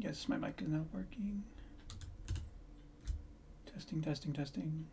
Yes, my mic is not working. Testing, testing, testing.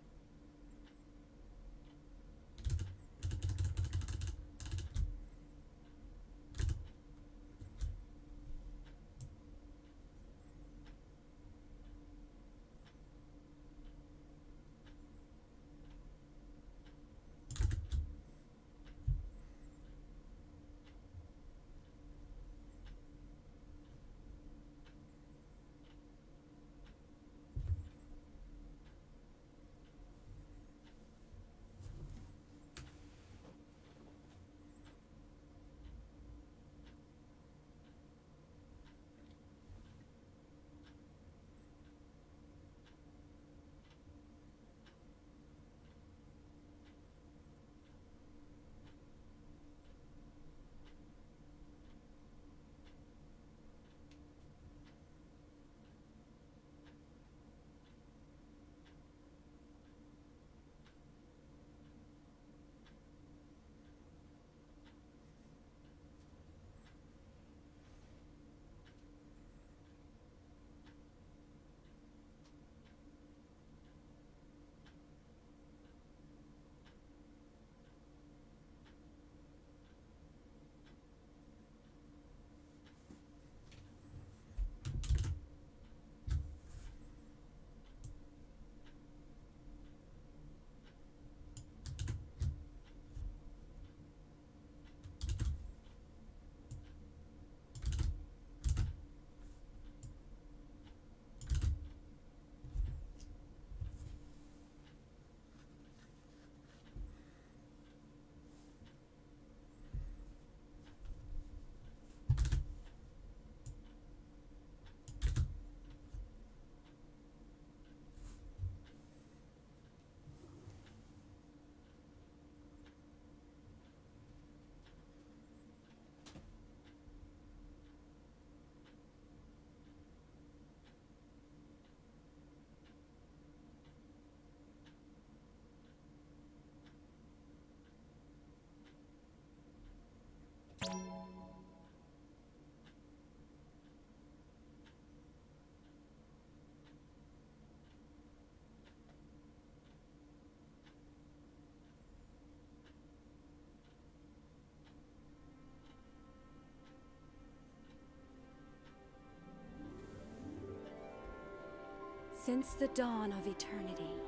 Since the dawn of eternity,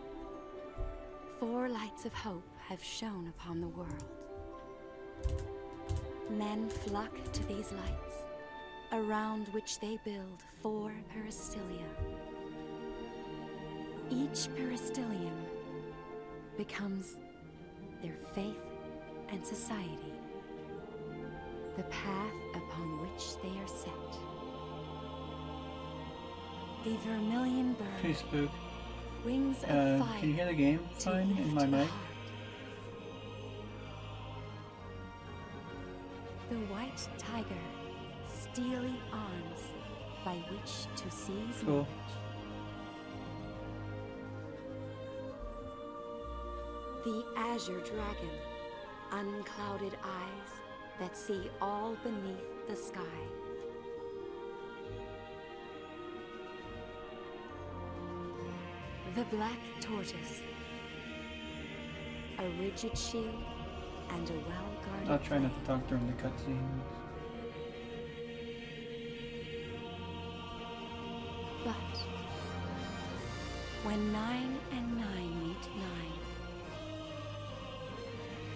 4 lights of hope have shone upon the world. Men flock to these lights, around which they build 4 peristylia. Each peristilium becomes their faith and society, the path upon which they are set. The vermilion bird, Facebook. wings of fire. Can you hear the game fine in my mic? The white tiger, steely arms by which to seize Cool. knowledge. The azure dragon, unclouded eyes that see all beneath the sky. The black tortoise, a rigid shield and a well-guarded I'll try not blade. to talk during the cutscenes. But when 9 and 9 meet 9,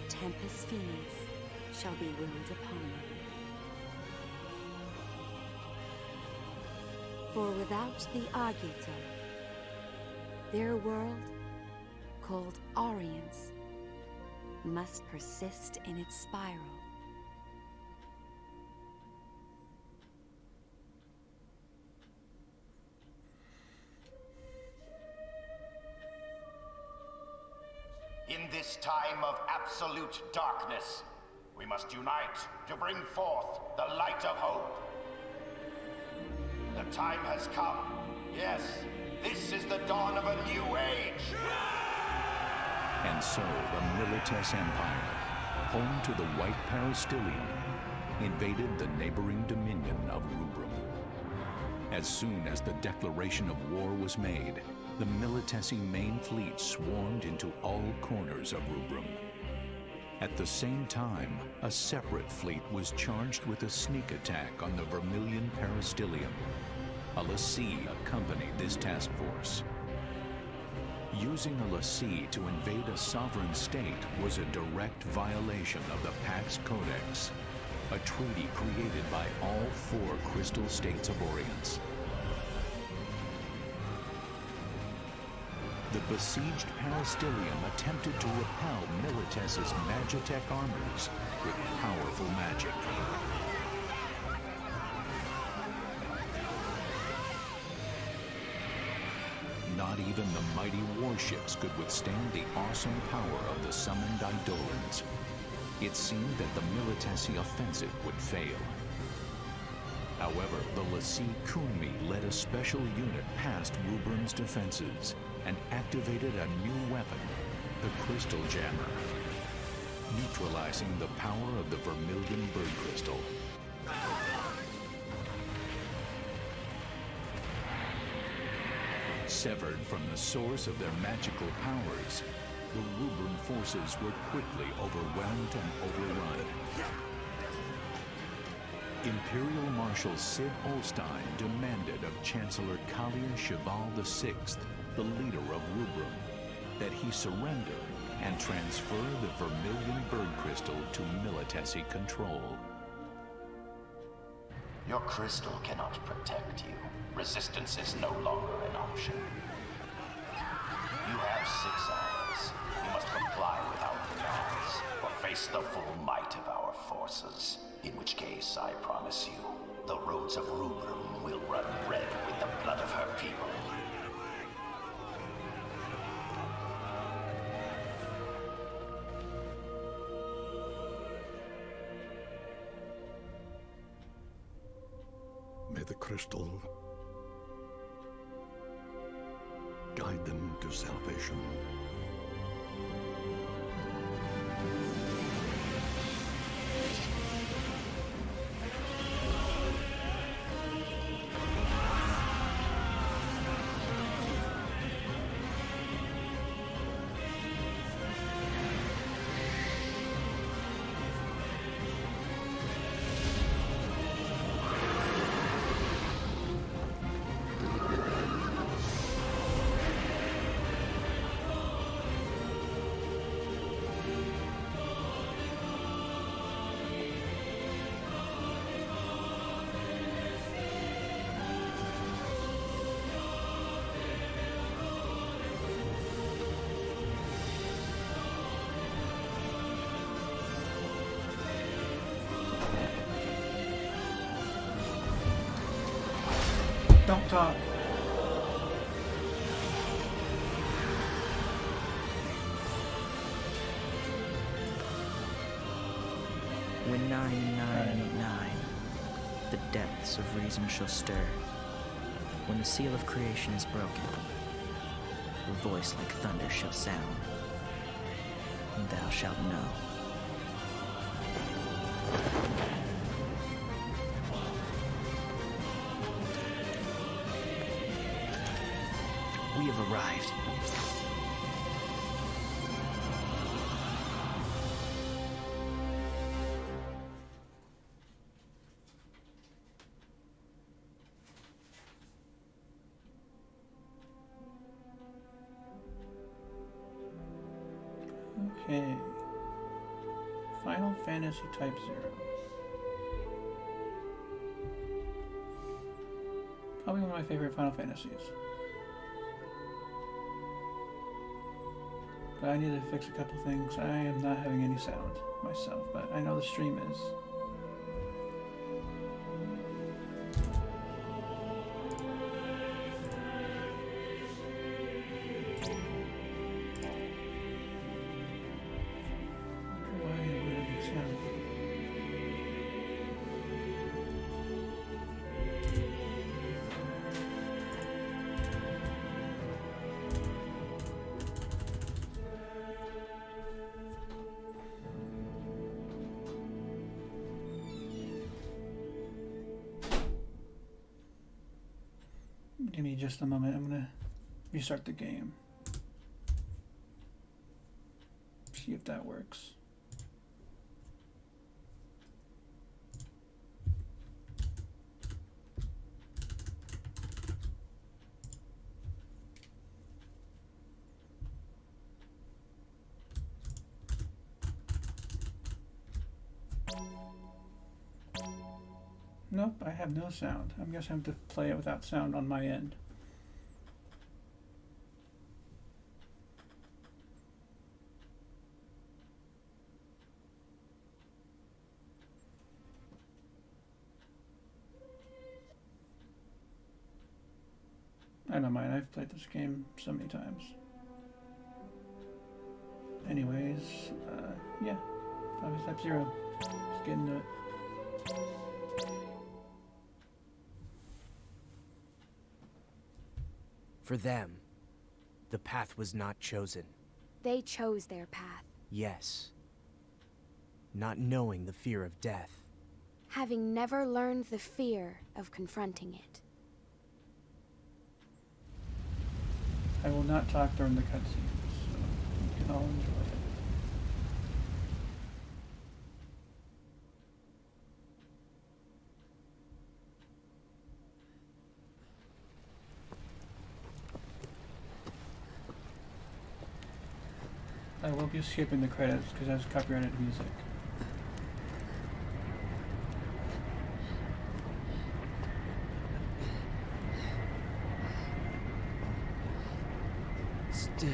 Tempest Phoenix shall be willed upon them. For without the Agito, their world, called Orience, must persist in its spiral. In this time of absolute darkness, we must unite to bring forth the light of hope. The time has come. Yes, this is the dawn of a new age. And so the Milites Empire, home to the White Peristilium, invaded the neighboring dominion of Rubrum. As soon as the declaration of war was made, the Militesi main fleet swarmed into all corners of Rubrum. At the same time, a separate fleet was charged with a sneak attack on the Vermilion Peristilium. A lessee accompanied this task force. Using a lessee to invade a sovereign state was a direct violation of the Pax Codex, a treaty created by all 4 crystal states of Orience. The besieged Peristilium attempted to repel Milites's Magitech armors with powerful magic. Not even the mighty warships could withstand the awesome power of the summoned Eidolons. It seemed that the Militesi offensive would fail. However, the lessee Kunmi led a special unit past Rubrum's defenses and activated a new weapon, the Crystal Jammer, neutralizing the power of the Vermilion Bird Crystal. Severed from the source of their magical powers, the Rubrum forces were quickly overwhelmed and overrun. Imperial Marshal Sid Olstein demanded of Chancellor Kalir Cheval VI, the leader of Rubrum, that he surrender and transfer the Vermilion Bird Crystal to Militesi control. Your crystal cannot protect you. Resistance is no longer an option. You have 6 hours. You must comply with our demands, or face the full might of our forces. In which case, I promise you, the roads of Rubrum will run red with the blood of her people. May the crystal guide them to salvation. Don't talk. When 999, the depths of reason shall stir. When the seal of creation is broken, a voice like thunder shall sound, and thou shalt know. We have arrived. Okay. Final Fantasy Type 0. Probably one of my favorite Final Fantasies. But I need to fix a couple things. I am not having any sound myself, but I know the stream is. Wonder why we're having sound. Give me just a moment. I'm gonna restart the game. See if that works. Nope, I have no sound. I guess I have to play it without sound on my end. I don't mind, I've played this game so many times. Anyways, yeah, that was Type-0. Let's get into it. For them, the path was not chosen. They chose their path, Yes. Not knowing the fear of death. having never learned the fear of confronting it. I will not talk during the cutscenes, so you can all enjoy it. I will be skipping the credits because that's copyrighted music. Still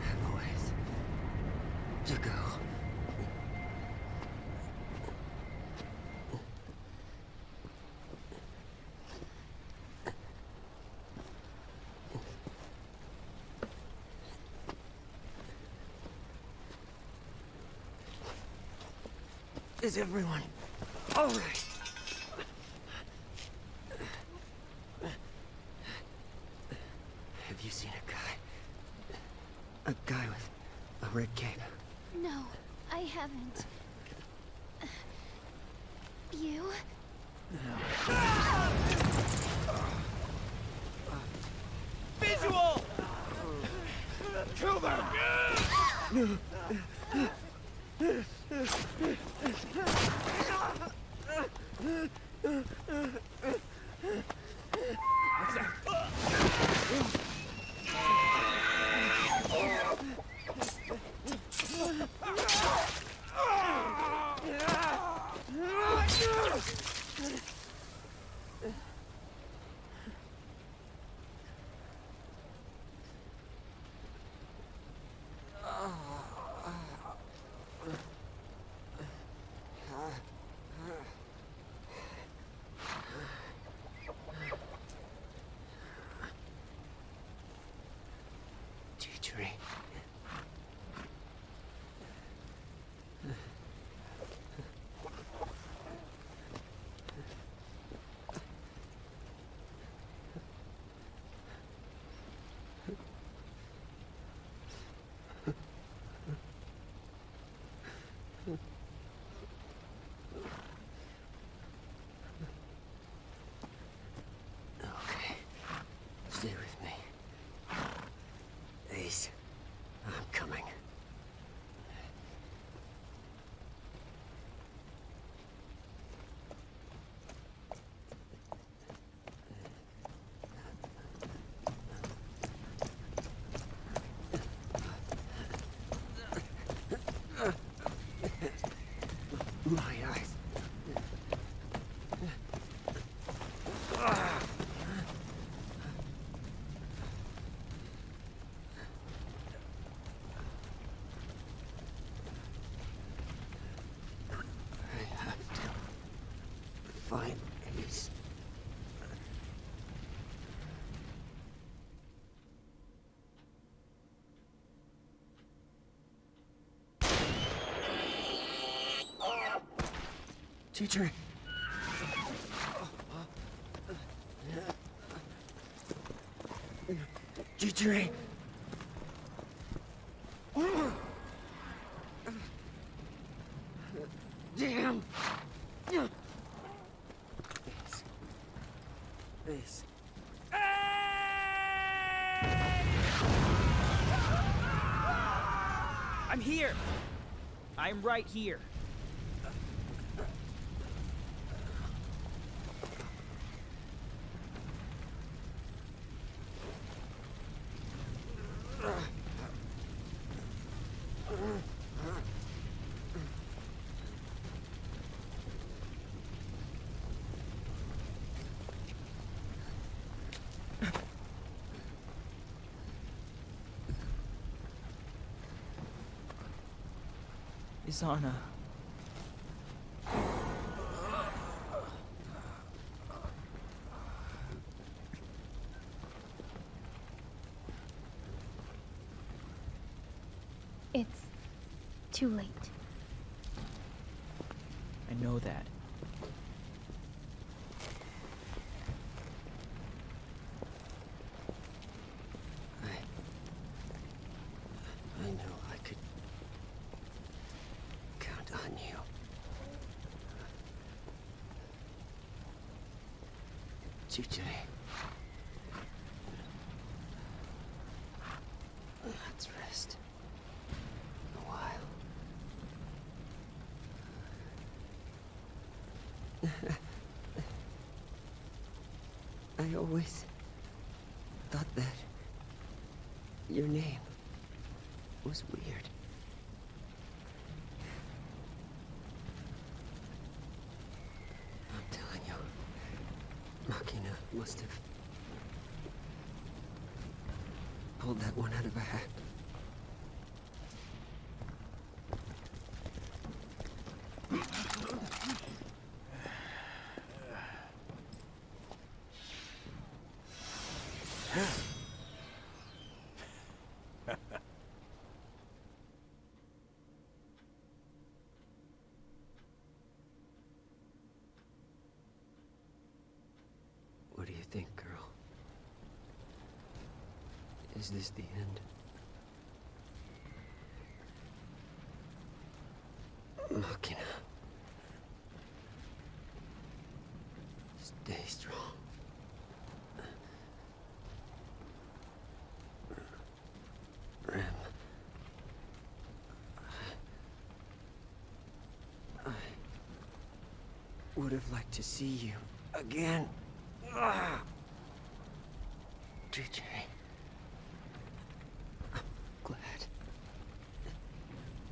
have a ways to go. Is everyone all right? Have you seen a guy? A guy with a red cape? No, I haven't. You? Visual! Kill them! Tree. Okay, stay with me. Ace, I'm coming. My eyes. I have to find Ace. Teacher. Teacher. Damn. Ace. Ace. I'm here! I'm right here. Isana. It's too late. I know that. I know I could count on you. TJ. Let's rest. A while. I always thought that your name was weird. I'm telling you, Machina must have pulled that one out of a hat. What do you think, girl? Is this the end? Machina. Stay strong. Rem. I would have liked to see you again. TJ. I'm glad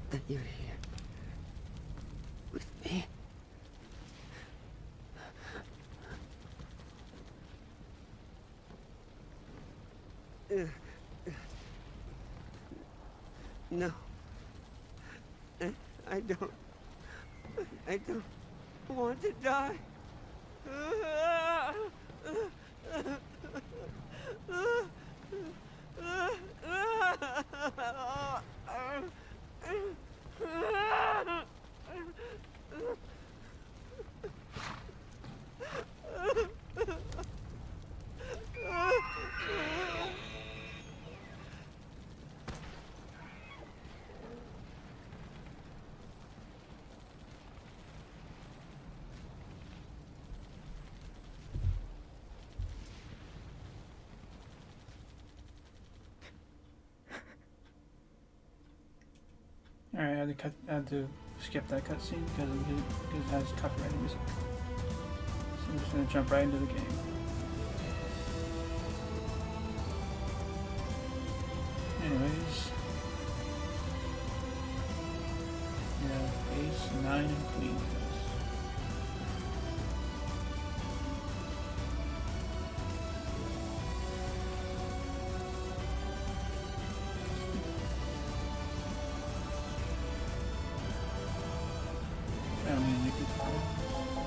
that you're here with me. No. I don't want to die. Alright, I had to skip that cutscene because it has copyrighted music. So I'm just gonna jump right into the game. Anyways, we have Ace, 9, and Queen.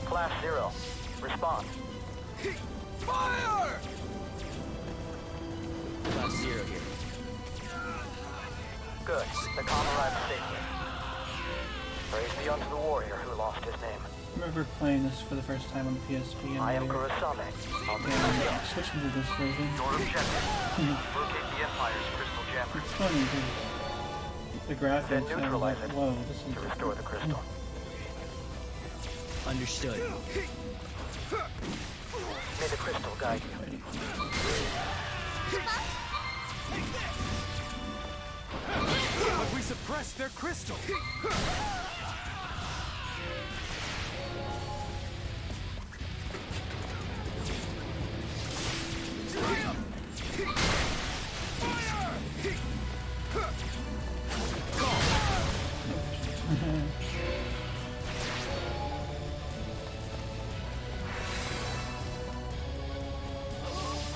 Class 0, respond. Fire! Class 0 here. Good. The comm arrived safely. Praise be unto the warrior who lost his name. I remember playing this for the first time on the PSP and I am later, Kurosame. and switching to this version. Your objective, locate the Empire's crystal gem. It's funny because the graphics Then and I was neutralize like, it whoa, this is to restore the crystal. Understood. May the crystal guide you. But we suppressed their crystal.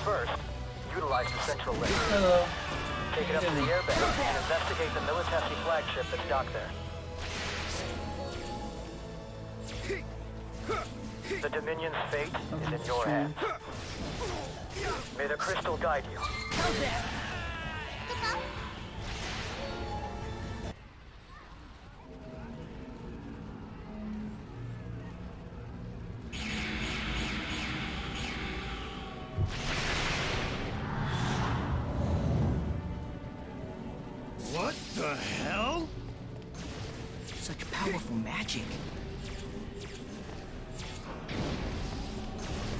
First, utilize the central lift. Hello. Take it up to the airbase and investigate the Militesi flagship that's docked there. The Dominion's fate is in your hands. May the crystal guide you. What the hell? Such powerful magic.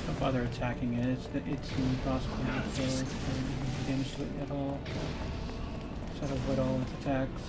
Don't bother attacking it. It's impossible to kill damage to it at all. Try to avoid all its attacks.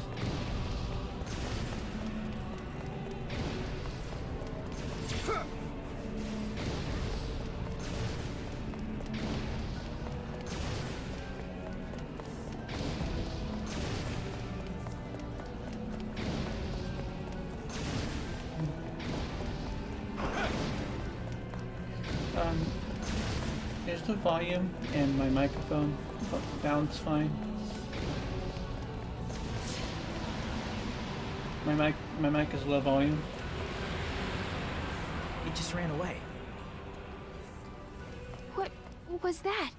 Is the volume and my microphone balanced fine? My mic is low volume. It just ran away. What was that?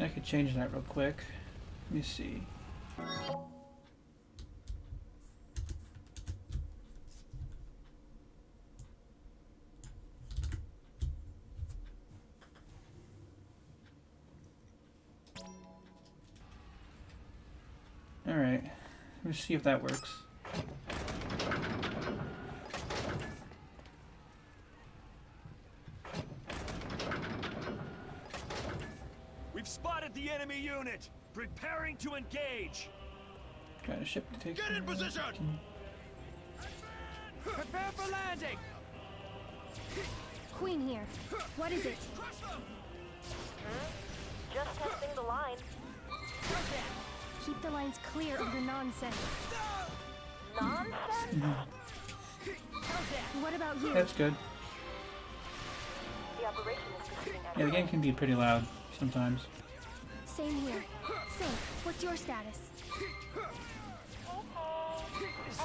I could change that real quick. Let me see. All right, let me see if that works. Spotted the enemy unit! Preparing to engage! Trying to ship to take. Get in position! Prepare for landing! Queen here. What is it? Just testing the line. Keep the lines clear of your nonsense. Nonsense? What about you? That's good. The operation is proceeding Yeah, the game can be pretty loud sometimes. Same here. Same. What's your status? Everything's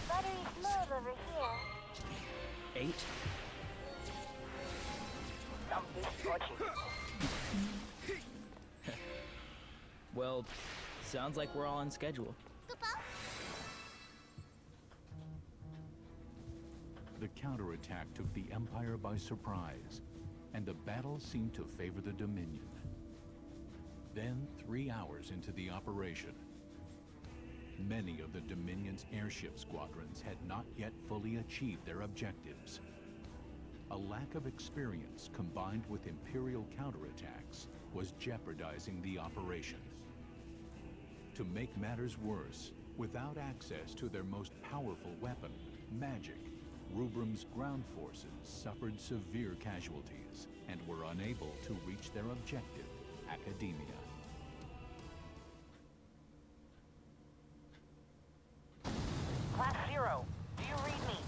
buttery smooth over here. 8? Well, sounds like we're all on schedule. The counterattack took the Empire by surprise, and the battle seemed to favor the Dominion. Then, 3 hours into the operation, many of the Dominion's airship squadrons had not yet fully achieved their objectives. A lack of experience combined with Imperial counterattacks was jeopardizing the operation. To make matters worse, without access to their most powerful weapon, magic, Rubrum's ground forces suffered severe casualties and were unable to reach their objective, Academia. Class 0, do you read me?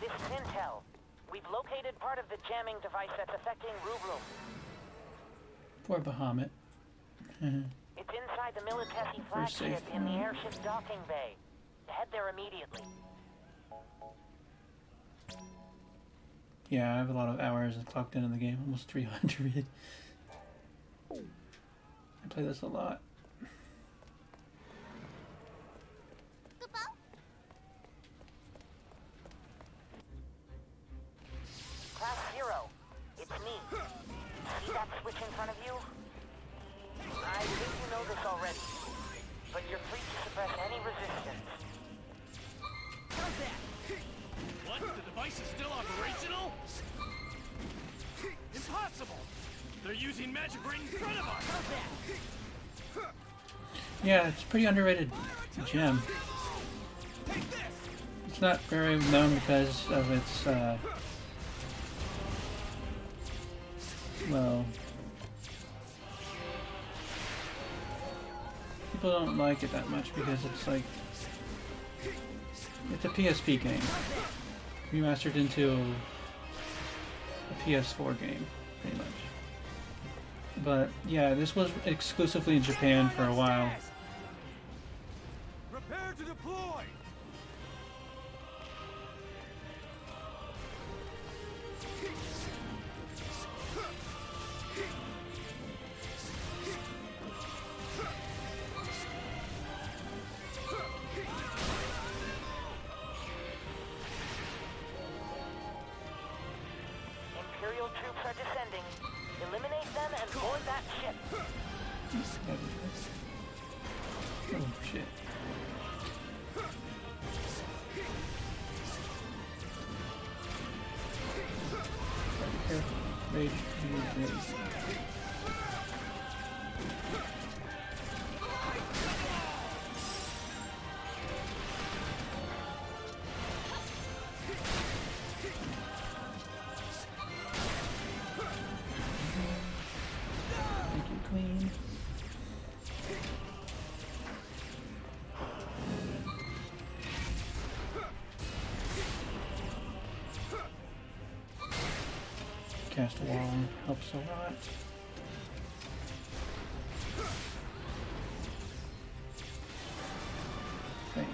This is Intel. We've located part of the jamming device that's affecting Rubrum. Poor Bahamut. It's inside the Militesi flagship in the airship docking bay. Head there immediately. Yeah, I have a lot of hours clocked into the game, almost 300. I play this a lot. switch in front of you? I think you know this already, but you're free to suppress any resistance. How's that? What? The device is still operational? Impossible! They're using magic right in front of us! How's that? Yeah, it's a pretty underrated gem. It's not very known because of its, well, people don't like it that much because it's like, it's a PSP game remastered into a PS4 game, pretty much. But yeah, this was exclusively in Japan for a while. Prepare to deploy! Imperial troops are descending. Eliminate them and board that ship. Oh shit. Careful. Rage. Rage. Thank you, Queen. Cast a wall helps a lot. Okay.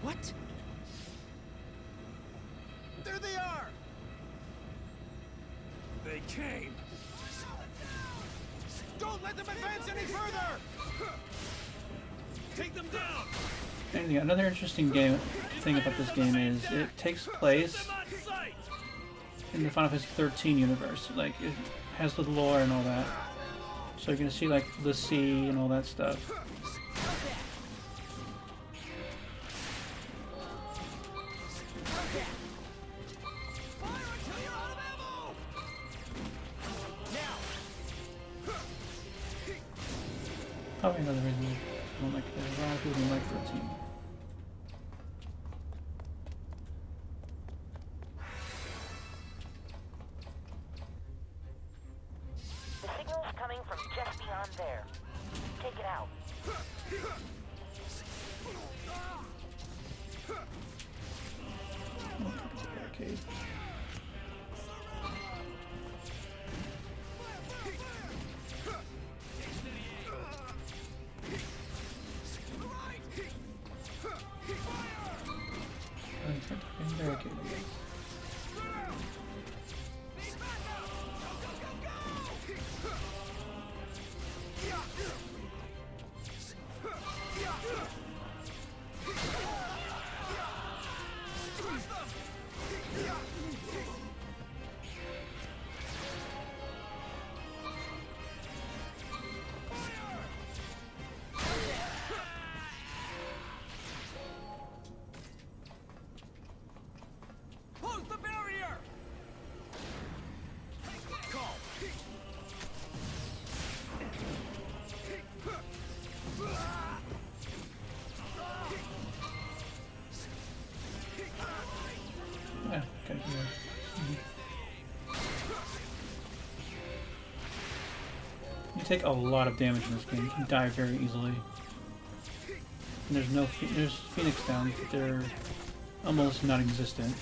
What? There they are! They came! Don't let them advance any further! Take them down! And yeah, another interesting thing about this game is it takes place in the Final Fantasy 13 universe. Like, it has the lore and all that. So you're gonna see like the sea and all that stuff. Probably another reason I don't like it. A lot of people don't like 13. The signal's coming from just beyond there. Take it out. Barricade. Barricade again. Close the barrier! Call! Yeah, okay, yeah. You take a lot of damage in this game. You can die very easily. And there's Phoenix Downs, but they're almost non-existent.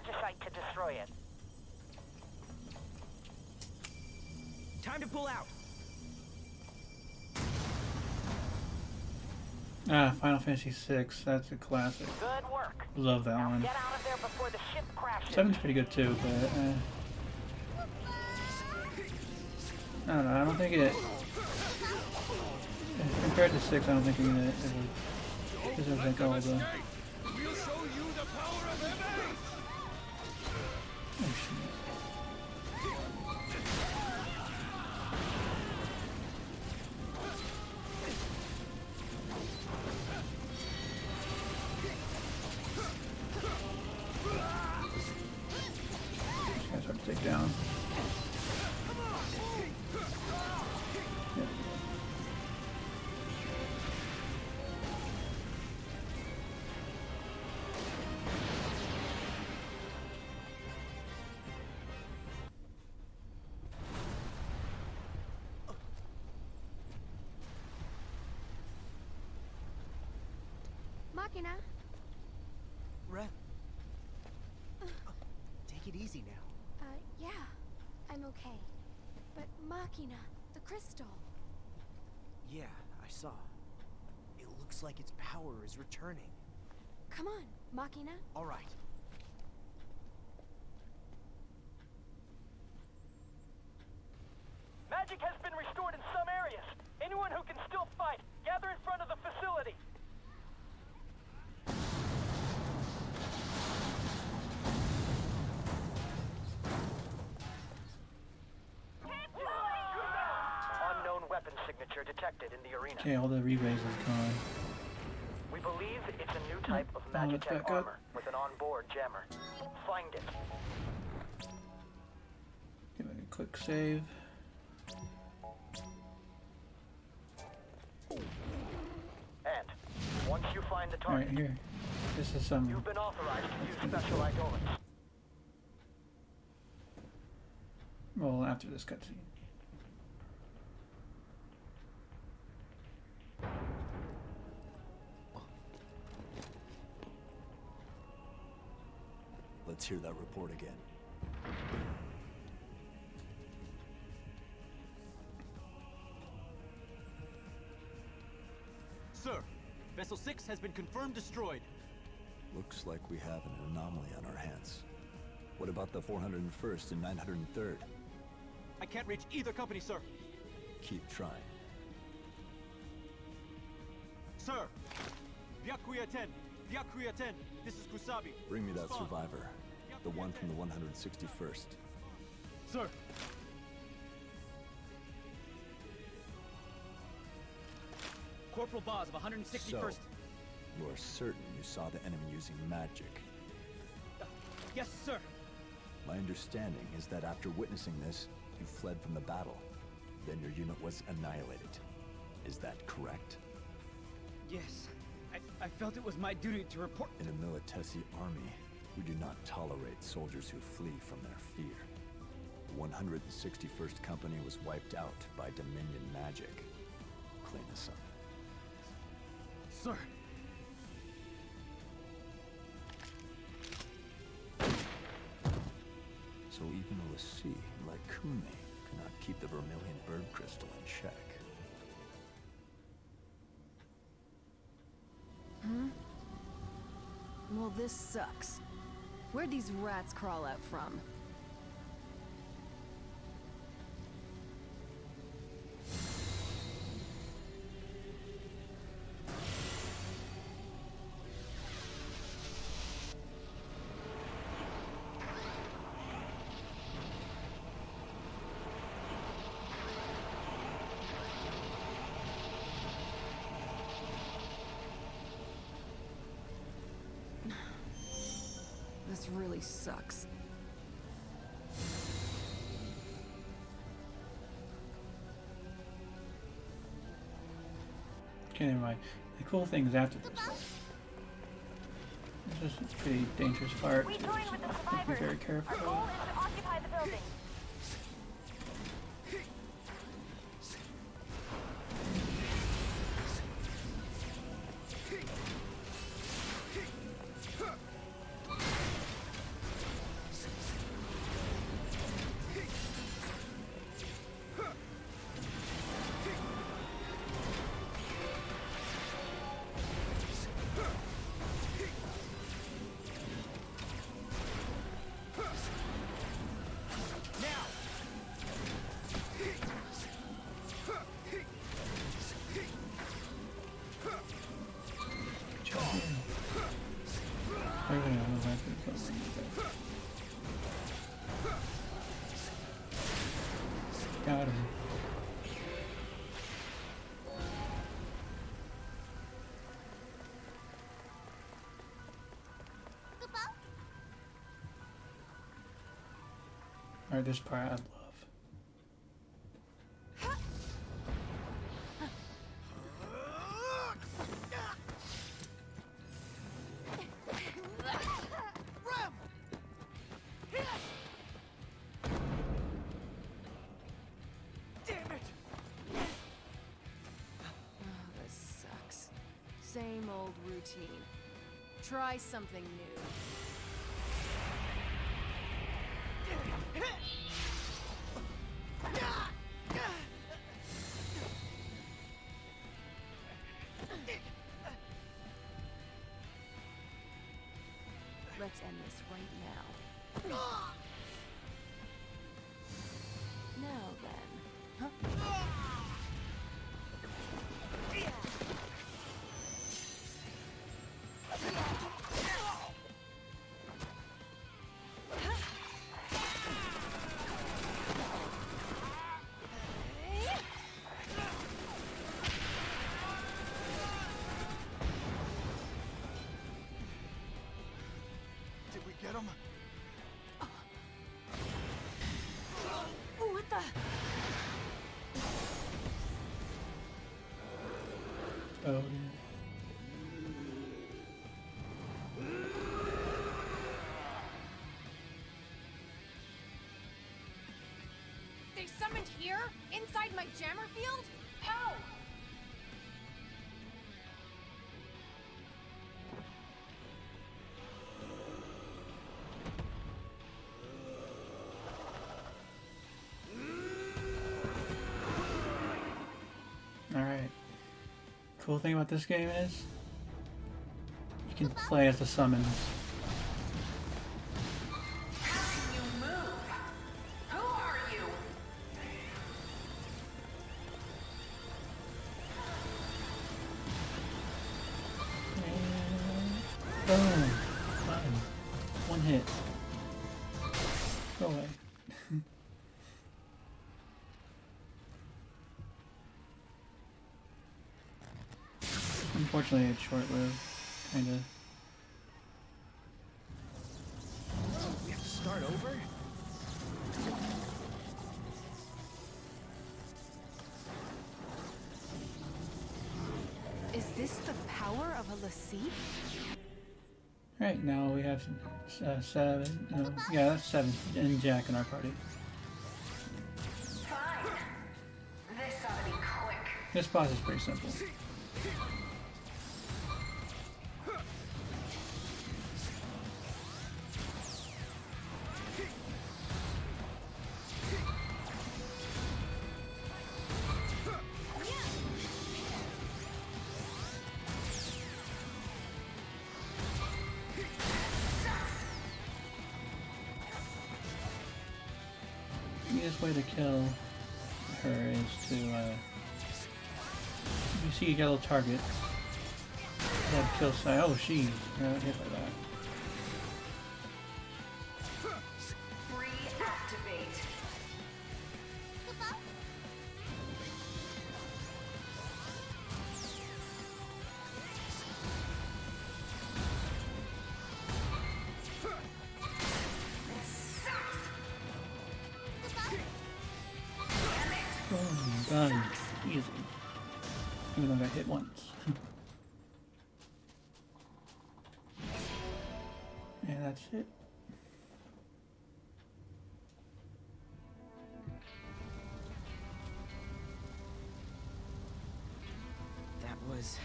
magicite to destroy it. Time to pull out. Ah, Final Fantasy VI. That's a classic. Good work. Love that one. Get out of there before the ship crashes. 7's pretty good too, but I don't know. I don't think it. Compared to 6, I don't think it deserves like all the. We'll show you the power of MA! Oh, shit. These guys hard to take down. Yep. Machina? Ren. Take it easy now. Yeah. I'm okay. But Machina, the crystal. Yeah, I saw. It looks like its power is returning. Come on, Machina. All right. Magic has been restored in some areas. Anyone who can still fight, gather in front of the facility. Unknown weapon signature detected in the arena. Okay, all the re-raise is gone. We believe it's a new type of Oh, it's Magitech back up. armor with an onboard jammer. Find it. Give it a quick save. And once you find the All right, target, here. This is some. you've been authorized to use special idolins. Well, after this cutscene. Let's hear that report again. Sir, Vessel 6 has been confirmed destroyed. Looks like we have an anomaly on our hands. What about the 401st and 903rd? I can't reach either company, sir. Keep trying. Sir! Vyakuya 10! Vyakuya 10! This is Kusabi. Bring me that Respond. survivor. The one from the 161st. Sir! Corporal Boz of 161st. So, you are certain you saw the enemy using magic? Yes, sir! My understanding is that after witnessing this, you fled from the battle. Then your unit was annihilated. Is that correct? Yes. I felt it was my duty to report. In a Militesi army, we do not tolerate soldiers who flee from their fear. The 161st Company was wiped out by Dominion magic. Clean us up. Sir! So even a Lassie like Kume could not keep the Vermilion Bird Crystal in check. Well, this sucks. Where'd these rats crawl out from? This really sucks. Okay, never mind. The cool thing is after this. This is a pretty dangerous part. We So join with the be survivors. very careful. Our goal is to occupy the building. Got him. Alright, this part I love. This sucks. Same old routine. Try something new. Let's end this right now. Now then. Huh? Get him? What the? Oh, They summoned here? Inside my jammer field? How? alright. Cool thing about this game is you can play as the summons. Boom. Button. One hit. Go away. Unfortunately, it's short-lived, kinda. We have to start over? Is this the power of a lassie? Right, now we have 7. No, yeah, that's 7. And Jack in our party. Fine. This ought to be quick. This boss is pretty simple. The easiest way to kill her is to, if you see a yellow target, you have kill sign. Oh, she's hit by that. Reactivate. Oh, done. Easy. Even though I got hit once. And that's it. That was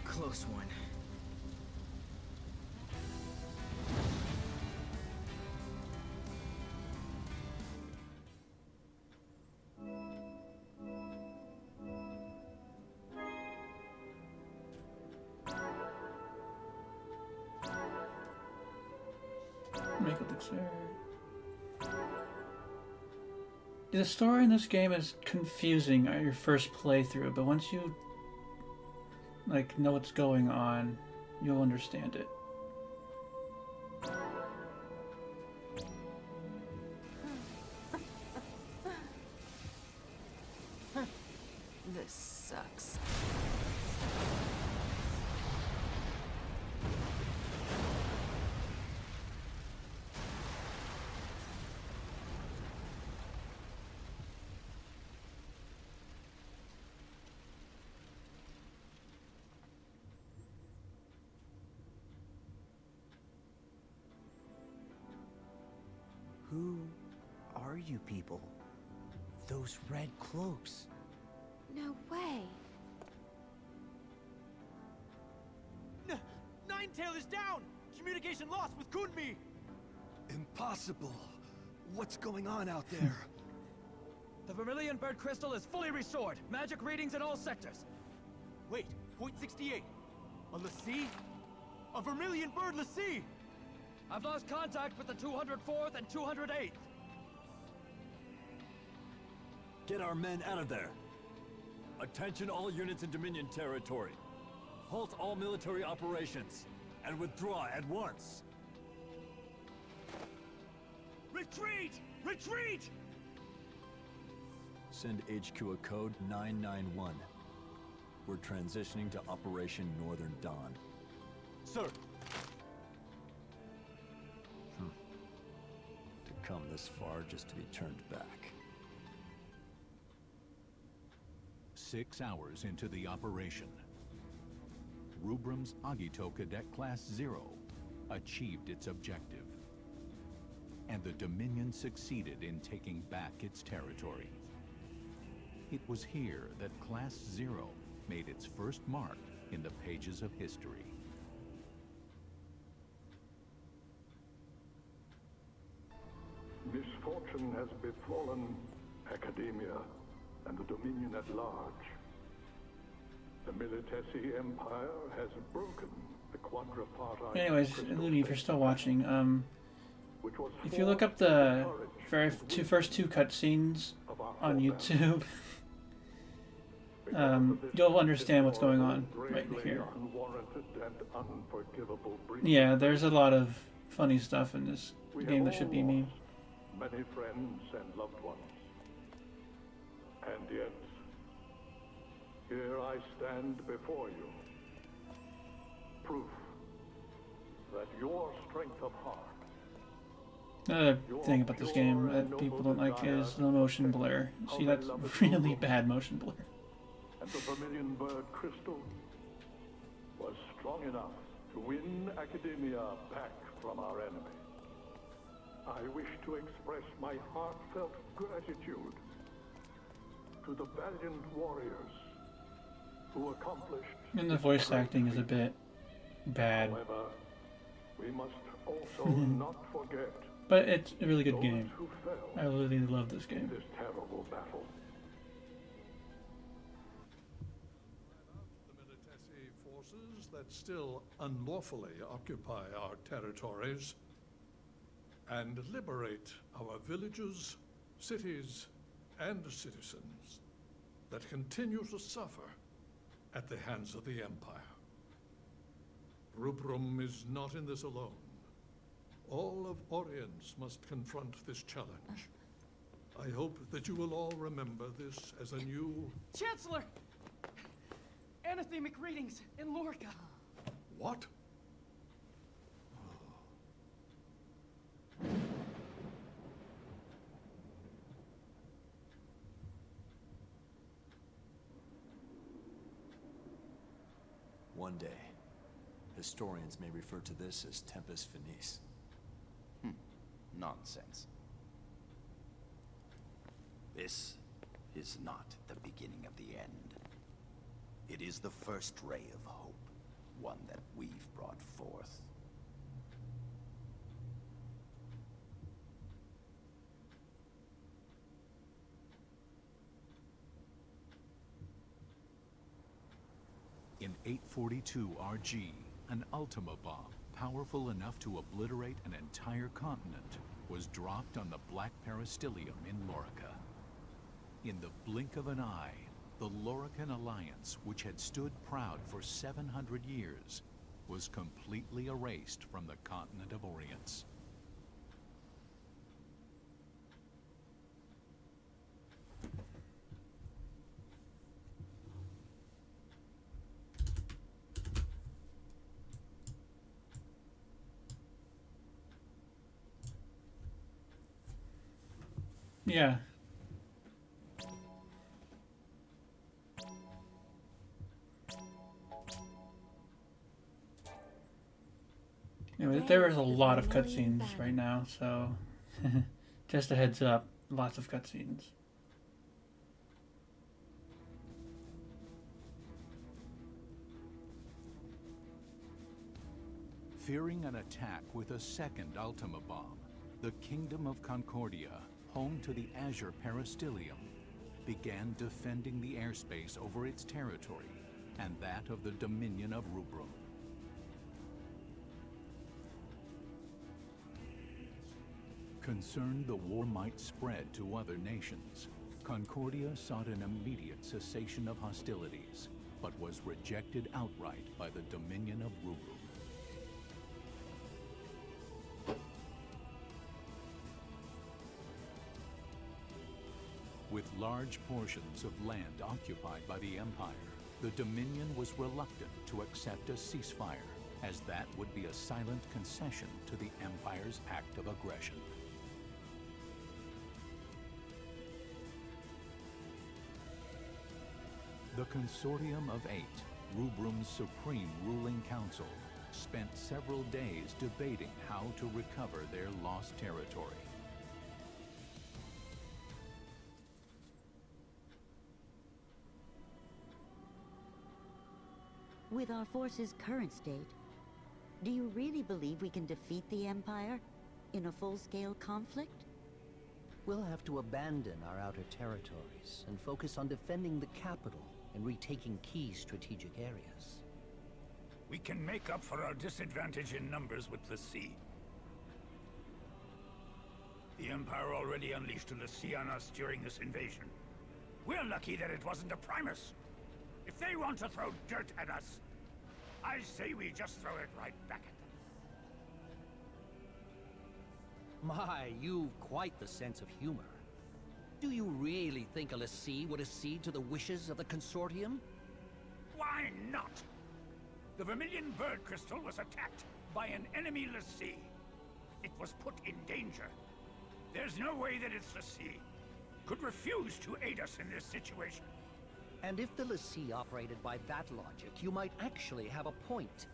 a close one. Make it look fair. The story in this game is confusing at your first playthrough, but once you like know what's going on, you'll understand it. This sucks. Who are you people? Those red cloaks. No way. Ninetail is down! Communication lost with Kunmi! Impossible! What's going on out there? The Vermilion Bird Crystal is fully restored. Magic readings in all sectors. Wait, point 68. A Lassie? A Vermilion Bird Lassie! I've lost contact with the 204th and 208th. Get our men out of there! Attention all units in Dominion territory. Halt all military operations, and withdraw at once. Retreat! Retreat! Send HQ a code 991. We're transitioning to Operation Northern Dawn. Sir! To come this far just to be turned back. 6 hours into the operation, Rubrum's Agito Cadet Class 0 achieved its objective, and the Dominion succeeded in taking back its territory. It was here that Class 0 made its first mark in the pages of history. Misfortune has befallen academia and the Dominion at large. The Militesi Empire has broken the quadripartite... Anyways, Looney, if you're still watching, if you look up the first two cutscenes on YouTube, you'll understand what's going on right here. Yeah, there's a lot of funny stuff in this game that should be meme. Many friends and loved ones. And yet, here I stand before you. Proof that your strength of heart... Another thing about this game that people don't like is the motion blur. See, that's really bad motion blur. And the Vermilion Bird Crystal was strong enough to win academia back from our enemy. I wish to express my heartfelt gratitude to the valiant warriors who accomplished... And the voice acting is a bit bad. However, we must also not forget... But it's a really good game. I really love this game. This terrible battle. The Militesi forces that still unlawfully occupy our territories and liberate our villages, cities, and citizens that continue to suffer at the hands of the Empire. Rubrum is not in this alone. All of Orience must confront this challenge. I hope that you will all remember this as a new... Chancellor! Anathemic readings in Lorca. What? One day, historians may refer to this as Tempus Finis. Nonsense. This is not the beginning of the end. It is the first ray of hope, one that we've brought forth. In 842 RG, an Ultima bomb, powerful enough to obliterate an entire continent, was dropped on the Black Peristilium in Lorica. In the blink of an eye, the Lorican Alliance, which had stood proud for 700 years, was completely erased from the continent of Orience. Yeah. Anyway, there is a lot of cutscenes right now, so just a heads up, lots of cutscenes. Fearing an attack with a second Ultima bomb, the Kingdom of Concordia, home to the Azure Peristilium, began defending the airspace over its territory and that of the Dominion of Rubrum. Concerned the war might spread to other nations, Concordia sought an immediate cessation of hostilities, but was rejected outright by the Dominion of Rubrum. With large portions of land occupied by the Empire, the Dominion was reluctant to accept a ceasefire, as that would be a silent concession to the Empire's act of aggression. The Consortium of Eight, Rubrum's supreme ruling council, spent several days debating how to recover their lost territory. With our force's current state, do you really believe we can defeat the Empire in a full-scale conflict? We'll have to abandon our outer territories and focus on defending the capital and retaking key strategic areas. We can make up for our disadvantage in numbers with the sea. The Empire already unleashed the sea on us during this invasion. We're lucky that it wasn't a Primus. If they want to throw dirt at us, I say we just throw it right back at them. My, you've quite the sense of humor. Do you really think a Lassie would accede to the wishes of the Consortium? Why not? The Vermilion Bird Crystal was attacked by an enemy Lassie. It was put in danger. There's no way that its Lassie could refuse to aid us in this situation. And if the Lassie operated by that logic, you might actually have a point.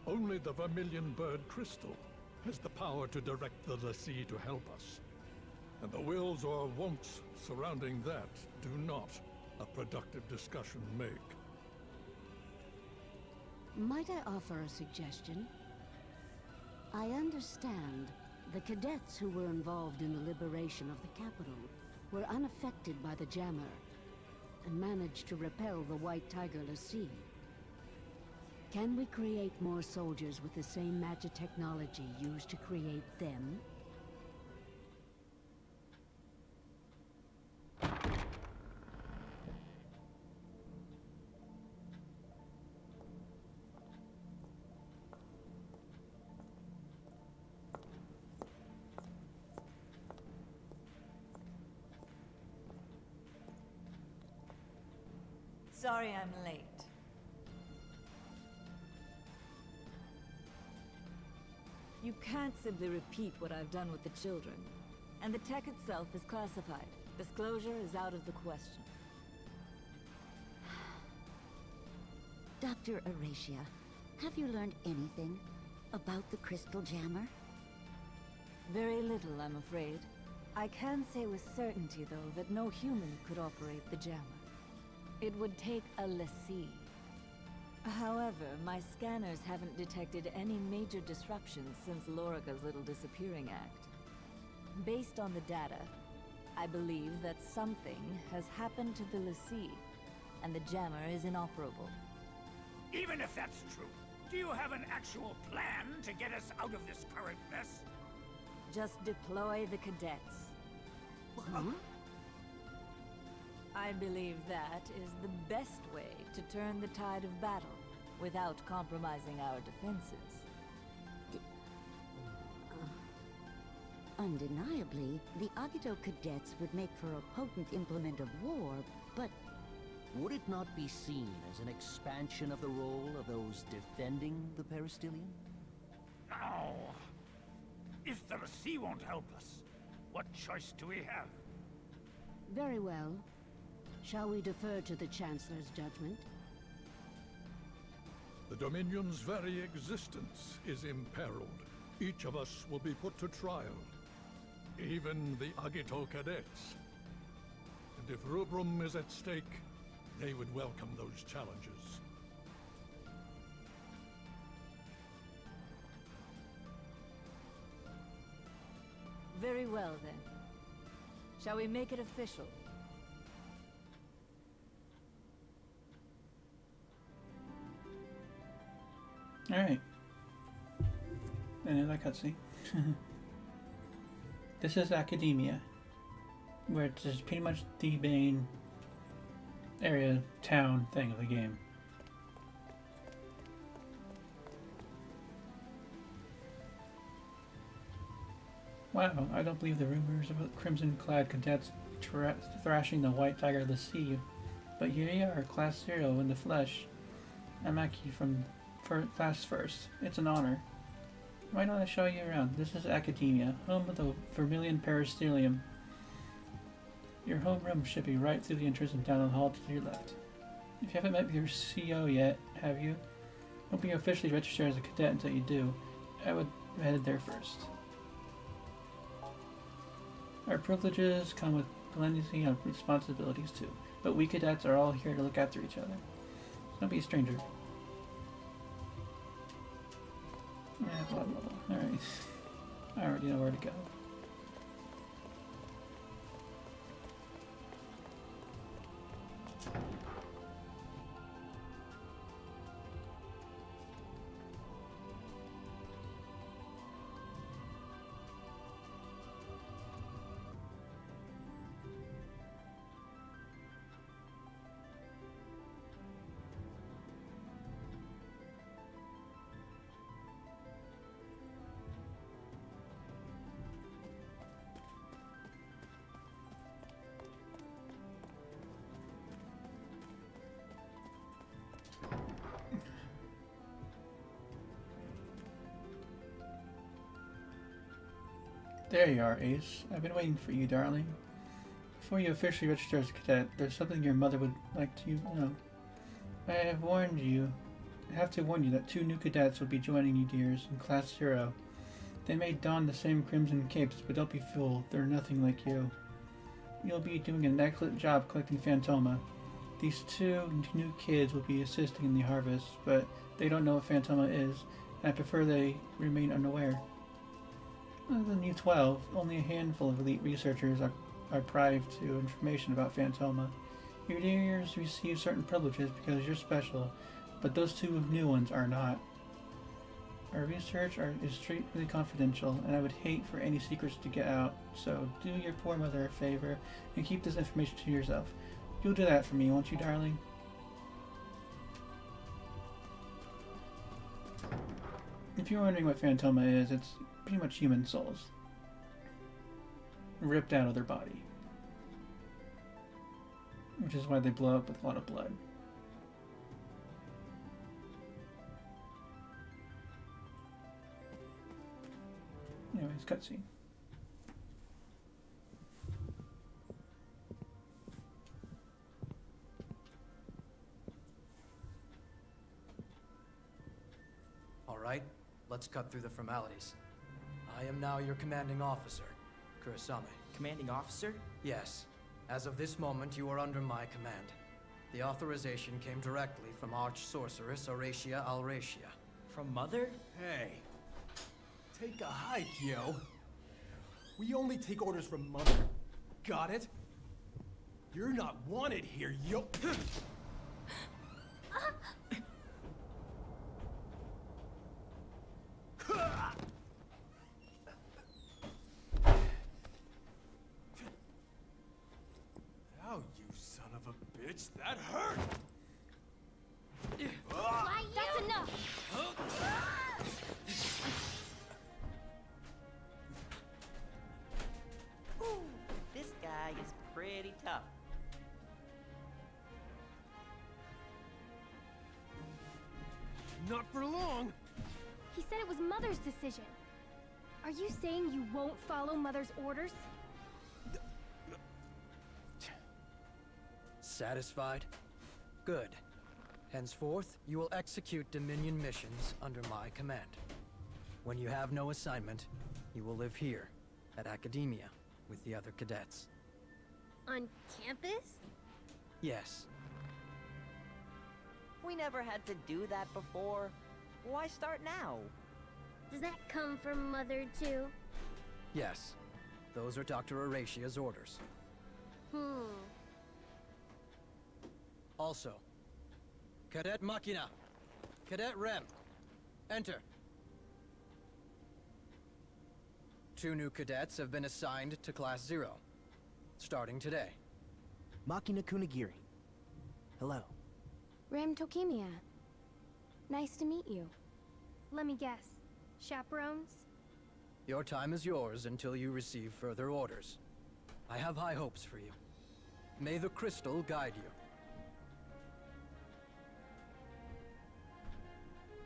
Only the Vermilion Bird Crystal has the power to direct the Lassie to help us. And the wills or wants surrounding that do not a productive discussion make. Might I offer a suggestion? I understand the cadets who were involved in the liberation of the capital were unaffected by the jammer and managed to repel the White Tiger Lassie. Can we create more soldiers with the same magic technology used to create them? Sorry I'm late. You can't simply repeat what I've done with the children. And the tech itself is classified. Disclosure is out of the question. Dr. Aracia, have you learned anything about the Crystal Jammer? Very little, I'm afraid. I can say with certainty, though, that no human could operate the jammer. It would take a Lassie. However, my scanners haven't detected any major disruptions since Lorica's little disappearing act. Based on the data, I believe that something has happened to the Lassie, and the jammer is inoperable. Even if that's true, do you have an actual plan to get us out of this current mess? Just deploy the cadets. Hmm? I believe that is the best way to turn the tide of battle without compromising our defenses. Undeniably, the Agito cadets would make for a potent implement of war, but... Would it not be seen as an expansion of the role of those defending the Peristilium? No. If the Lassie won't help us, what choice do we have? Very well. Shall we defer to the Chancellor's judgment? The Dominion's very existence is imperiled. Each of us will be put to trial. Even the Agito cadets. And if Rubrum is at stake, they would welcome those challenges. Very well, then. Shall we make it official? Alright. Another cutscene. This is Academia, where it's just pretty much the main area, town thing of the game. Wow, I don't believe the rumors about crimson-clad cadets thrashing the White Tiger of the Sea. But here you are, Class 0 in the flesh. I'm Aki from Class First. It's an honor. Why don't I show you around? This is Academia, home of the Vermilion Peristelium. Your homeroom should be right through the entrance and down the hall to your left. If you haven't met your CO yet, have you? Won't be officially registered as a cadet until you do. I would have headed there first. Our privileges come with plenty of responsibilities too, but we cadets are all here to look after each other. Don't be a stranger. Yeah, blah blah blah. Alright. I already know where to go. There you are, Ace. I've been waiting for you, darling. Before you officially register as a cadet, there's something your mother would like to know. I have to warn you that 2 new cadets will be joining you, dears, in Class 0. They may don the same crimson capes, but don't be fooled, they're nothing like you. You'll be doing an excellent job collecting Phantoma. These 2 new kids will be assisting in the harvest, but they don't know what Phantoma is, and I prefer they remain unaware. Other than you 12, only a handful of elite researchers are privy to information about Phantoma. Your dears receive certain privileges because you're special, but those 2 new ones are not. Our research is strictly confidential, and I would hate for any secrets to get out, so do your poor mother a favor and keep this information to yourself. You'll do that for me, won't you, darling? If you're wondering what Phantoma is, it's pretty much human souls ripped out of their body, which is why they blow up with a lot of blood. Anyways, cutscene. All right, let's cut through the formalities. I am now your commanding officer, Kurasame. Commanding officer? Yes. As of this moment, you are under my command. The authorization came directly from Arch-Sorceress Horatia Alratia. From Mother? Hey. Take a hike, yo. We only take orders from Mother. Got it? You're not wanted here, yo. Ow, you son of a bitch, that hurt! Why you? That's enough! Ooh, this guy is pretty tough. Not for long! He said it was Mother's decision. Are you saying you won't follow Mother's orders? Satisfied? Good. Henceforth, you will execute Dominion missions under my command. When you have no assignment, you will live here, at Academia, with the other cadets. On campus? Yes. We never had to do that before. Why start now? Does that come from Mother, too? Yes. Those are Dr. Oratia's orders. Also, Cadet Machina, Cadet Rem, enter. 2 new cadets have been assigned to Class 0, starting today. Machina Kunigiri. Hello. Rem Tokimia. Nice to meet you. Let me guess. Chaperones? Your time is yours until you receive further orders. I have high hopes for you. May the crystal guide you.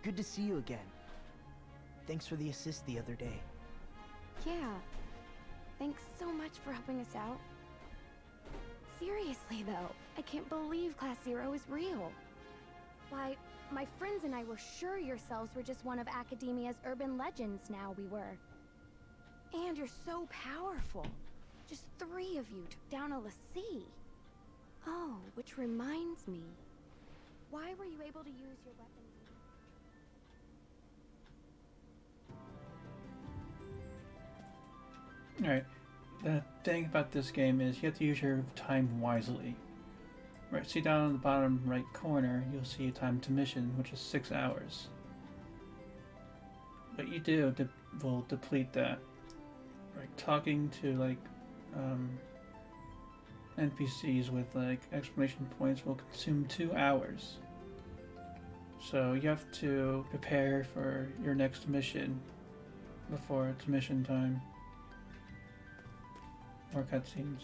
Good to see you again. Thanks for the assist the other day. Yeah. Thanks so much for helping us out. Seriously, though, I can't believe Class 0 is real. Why, my friends and I were sure yourselves were just one of Academia's urban legends now we were. And you're so powerful. Just 3 of you took down a l'Cie. Oh, which reminds me. Why were you able to use your weapons? Alright, the thing about this game is you have to use your time wisely. Right, see down in the bottom right corner, you'll see a time to mission, which is 6 hours. What you do will deplete that. Right, talking to like NPCs with like exclamation points will consume 2 hours. So you have to prepare for your next mission before it's mission time. More cutscenes.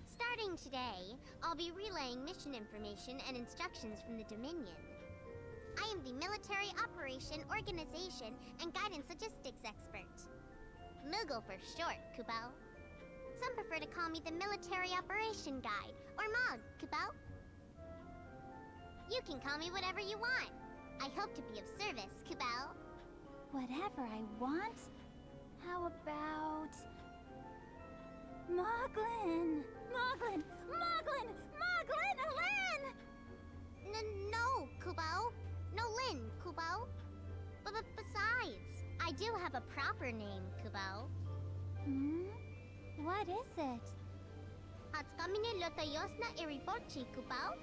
Starting today, I'll be relaying mission information and instructions from the Dominion. I am the Military Operation Organization and Guidance Logistics Expert. Moogle for short, Kubo. Some prefer to call me the Military Operation Guide, or MOG, Kubo. You can call me whatever you want. I hope to be of service, Kubo. Whatever I want? How about... Moglin! Moglin! Moglin! Moglin! Lin! No, Kubo. No Lin, Kubo. Besides, I do have a proper name, Kubo. What is it? Hatskamine Lotayosna Iribochi, Kubo.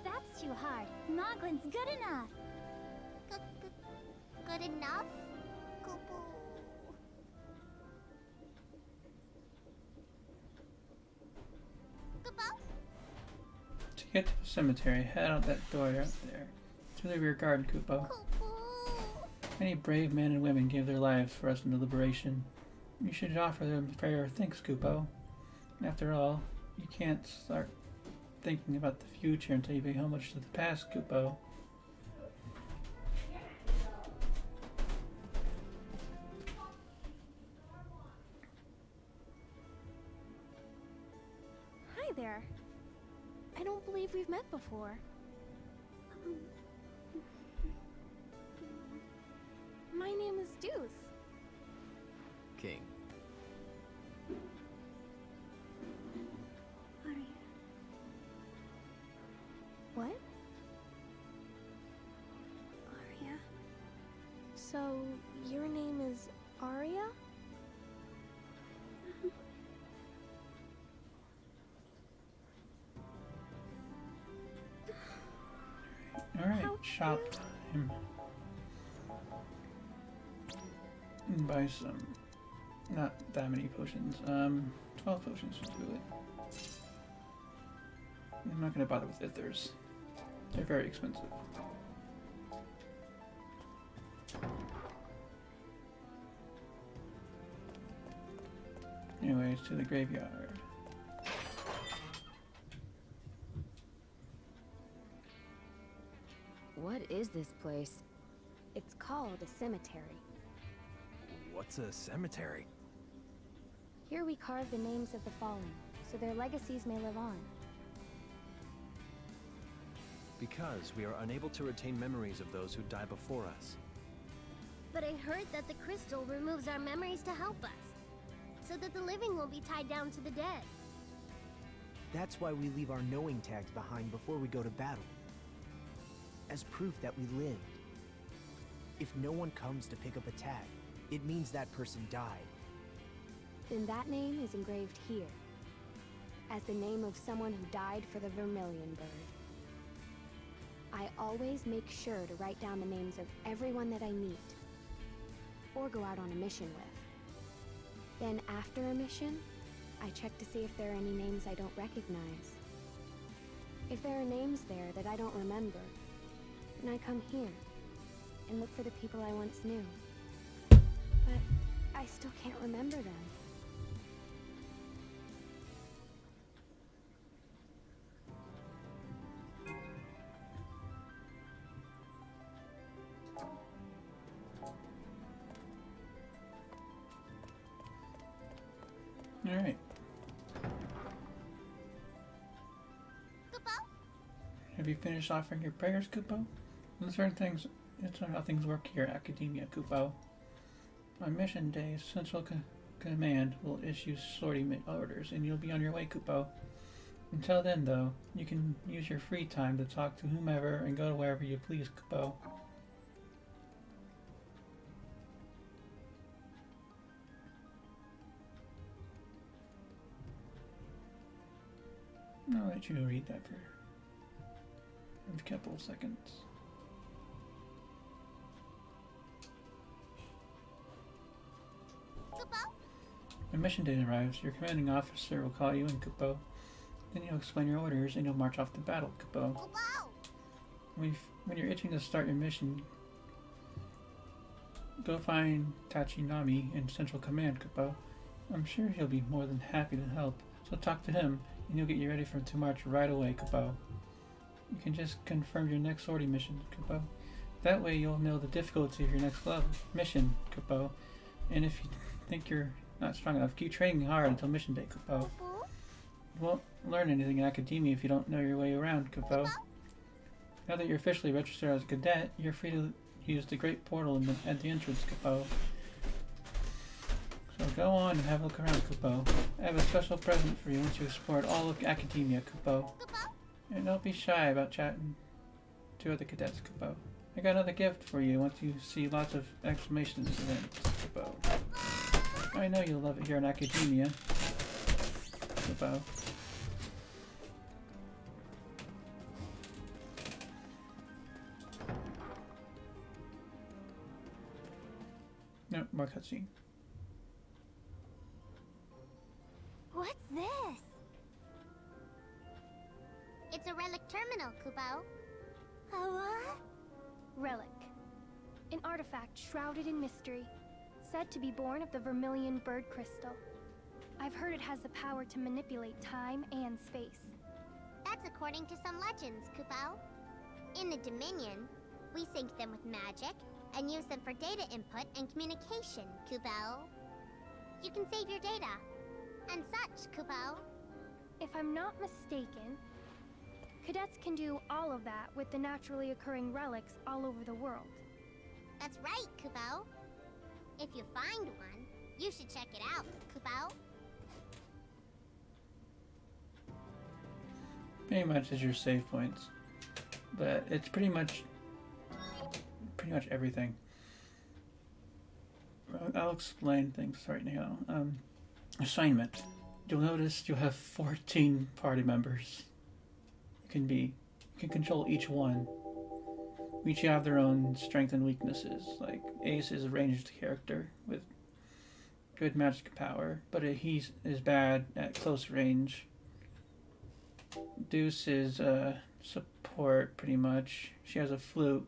That's too hard. Moglin's good enough. Good enough, Kubo. Kubo? To get to the cemetery, head out that door out there. To the rear guard, Kupo. Many brave men and women gave their lives for us in the liberation. You should offer them prayer thanks, Kupo. After all, you can't start thinking about the future until you pay homage to the past, Kupo. Hi there. I don't believe we've met before. My name is Deuce. King. Aria. What? Aria? So, your name is Aria? Alright, shop time. Buy some, not that many potions, 12 potions should do it. I'm not going to bother with ithers. They're very expensive. Anyways, to the graveyard. What is this place? It's called a cemetery. What's a cemetery? Here we carve the names of the fallen, so their legacies may live on. Because we are unable to retain memories of those who die before us. But I heard that the crystal removes our memories to help us, so that the living won't be tied down to the dead. That's why we leave our knowing tags behind before we go to battle. As proof that we lived. If no one comes to pick up a tag, it means that person died. Then that name is engraved here, as the name of someone who died for the Vermilion Bird. I always make sure to write down the names of everyone that I meet, or go out on a mission with. Then after a mission, I check to see if there are any names I don't recognize. If there are names there that I don't remember, then I come here and look for the people I once knew. But I still can't remember them. Alright. Have you finished offering your prayers, Kupo? On certain things, it's not how things work here at Academia, Kupo. On mission days, Central Command will issue sortie orders, and you'll be on your way, Kupo. Until then, though, you can use your free time to talk to whomever and go to wherever you please, Kupo. I'll let you read that for a couple of seconds. When mission day arrives, your commanding officer will call you in, Kupo. Then you'll explain your orders and you'll march off to battle, Kupo. When you're itching to start your mission, go find Tachinami in Central Command, Kupo. I'm sure he'll be more than happy to help, so talk to him and you'll get you ready to march right away, Kupo. You can just confirm your next sortie mission, Kupo. That way you'll know the difficulty of your next level mission, Kupo. And if you think you're not strong enough, keep training hard until mission day, Kupo. You won't learn anything in Academia if you don't know your way around, Kupo. Now that you're officially registered as a cadet, you're free to use the great portal at the entrance, Kupo. So go on and have a look around, Kupo. I have a special present for you once you explored all of Academia, Kupo. And don't be shy about chatting to other cadets, Kupo. I got another gift for you once you see lots of exclamations events, Kupo. I know you'll love it here in Academia, Kupo. Nope, more cutscene. What's this? It's a relic terminal, Kupo. A what? Relic. An artifact shrouded in mystery, said to be born of the Vermilion Bird Crystal. I've heard it has the power to manipulate time and space. That's according to some legends, Kupo. In the Dominion, we sync them with magic and use them for data input and communication, Kupo. You can save your data and such, Kupo. If I'm not mistaken, cadets can do all of that with the naturally occurring relics all over the world. That's right, Kupo. If you find one, you should check it out, Kupo. Pretty much is your save points, but it's pretty much everything. I'll explain things right now. Assignment. You'll notice you have 14 party members. You can control each one. Each have their own strengths and weaknesses. Like Ace is a ranged character with good magic power, but he is bad at close range. Deuce is support pretty much. She has a flute,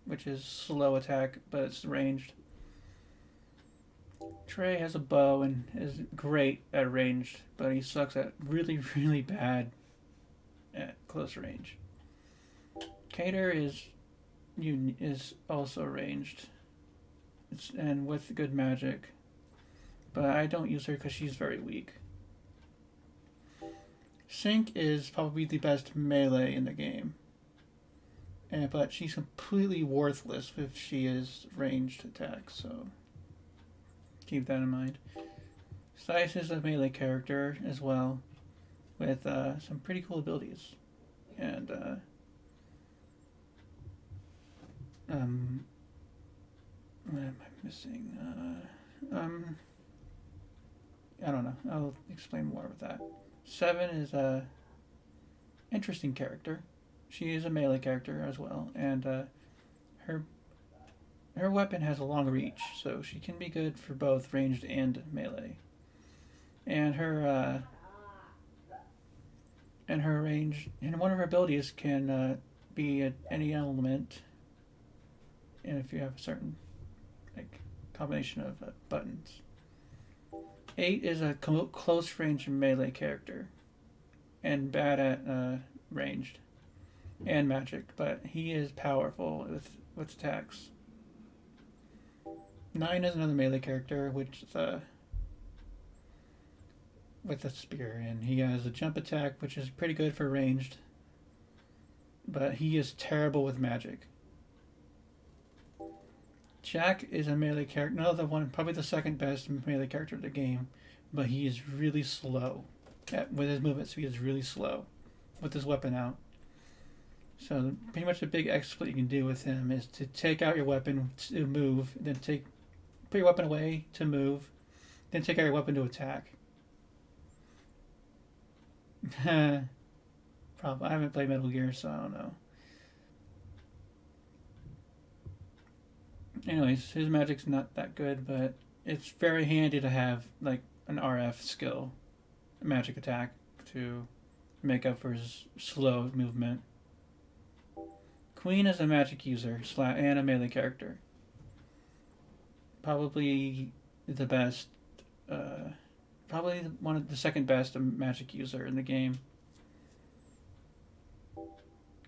which is slow attack, but it's ranged. Trey has a bow and is great at ranged, but he sucks at really, really bad at close range. Cater is also ranged. and with good magic. But I don't use her because she's very weak. Sync is probably the best melee in the game. But she's completely worthless if she is ranged attack, so keep that in mind. Slice is a melee character as well, with some pretty cool abilities. And what am I missing? I don't know. I'll explain more with that. 7 is a interesting character. She is a melee character as well, and her weapon has a long reach, so she can be good for both ranged and melee. And her range, and one of her abilities can be at any element, and if you have a certain combination of buttons. 8 is a close range melee character, and bad at ranged and magic, but he is powerful with attacks. 9 is another melee character, which is with a spear, and he has a jump attack, which is pretty good for ranged, but he is terrible with magic. Jack is a melee character, another one, probably the second best melee character in the game, but he is really slow with his movement, so he is really slow with his weapon out. So pretty much the big exploit you can do with him is to take out your weapon to move, then put your weapon away to move, then take out your weapon to attack. Probably. I haven't played Metal Gear, so I don't know. Anyways, his magic's not that good, but it's very handy to have like an RF skill, a magic attack, to make up for his slow movement. Queen is a magic user and a melee character. Probably the best, probably one of the second best magic user in the game.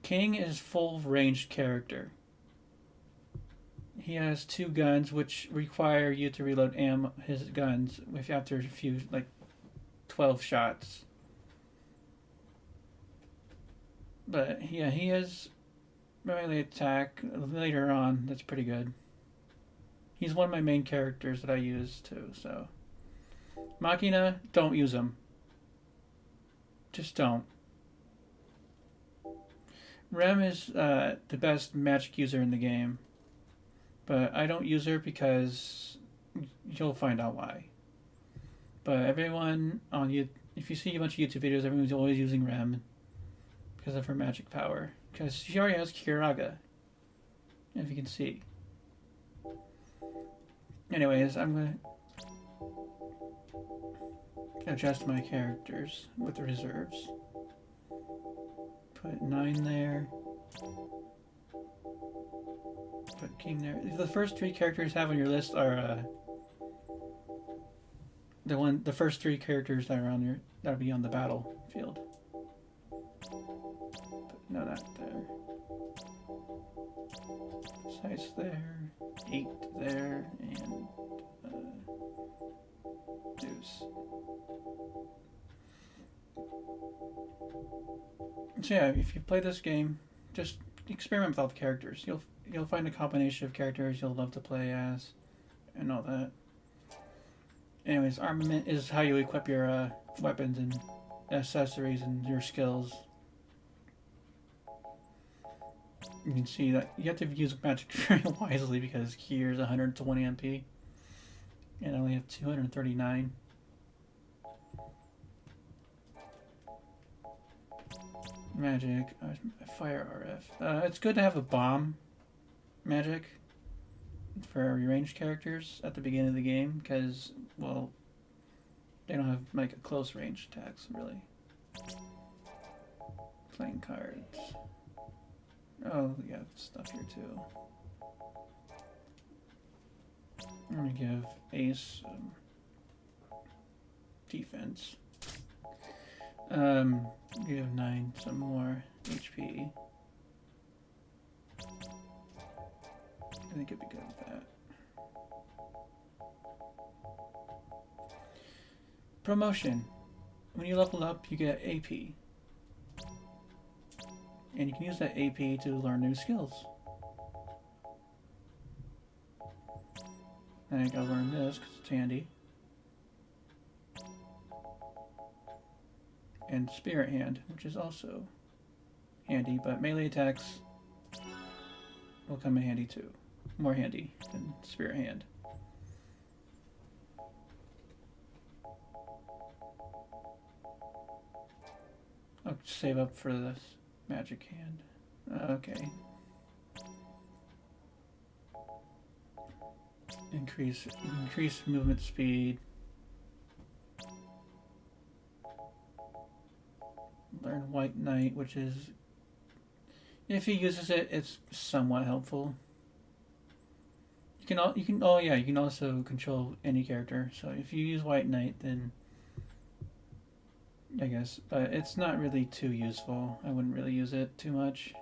King is full ranged character. He has 2 guns which require you to reload his guns after a few, 12 shots. But yeah, he has melee attack later on. That's pretty good. He's one of my main characters that I use too, so. Machina, don't use him. Just don't. Rem is the best magic user in the game. But I don't use her because you'll find out why. But everyone on YouTube, if you see a bunch of YouTube videos, everyone's always using Rem because of her magic power. Because she already has Kiraga, if you can see. Anyways, I'm going to adjust my characters with the reserves. Put 9 there. Put King there. The first 3 characters you have on your list are the first 3 characters that are on that'll be on the battlefield. But no, not there. Size there, 8 there, and Deuce. So yeah, if you play this game, just experiment with all the characters. You'll find a combination of characters you'll love to play as, and all that. Anyways, armament is how you equip your weapons and accessories and your skills. You can see that you have to use magic very wisely because here is 120 MP, and I only have 239. Magic, fire RF. It's good to have a bomb magic for your ranged characters at the beginning of the game because, well, they don't have a close range attacks really. Playing cards. Oh, we got stuff here too. I'm gonna give Ace defense. Give 9 some more HP. I think it'd be good with that. Promotion. When you level up, you get AP. And you can use that AP to learn new skills. And I gotta learn this because it's handy. And Spirit Hand, which is also handy, but melee attacks will come in handy too. More handy than Spirit Hand. I'll save up for this Magic Hand. Okay. Increase movement speed. Learn White Knight, which is, if he uses it, it's somewhat helpful. You can also control any character. So if you use White Knight, then I guess, but it's not really too useful. I wouldn't really use it too much.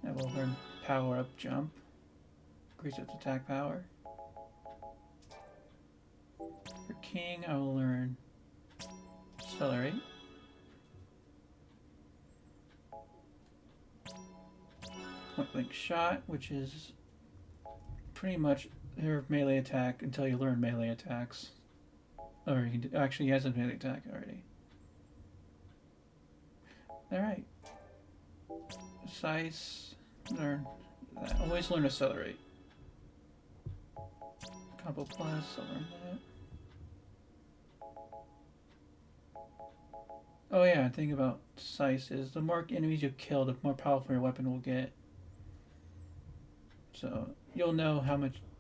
I will learn Power Up Jump. Increase its attack power. For King, I will learn Accelerate. Point Blank Shot, which is pretty much her melee attack until you learn melee attacks. Or you can actually, he has a melee attack already. Alright. Size, learn that. Always learn Accelerate. Combo Plus, I'll learn that. Oh yeah, the thing about Size is the more enemies you kill, the more powerful your weapon will get. So you'll know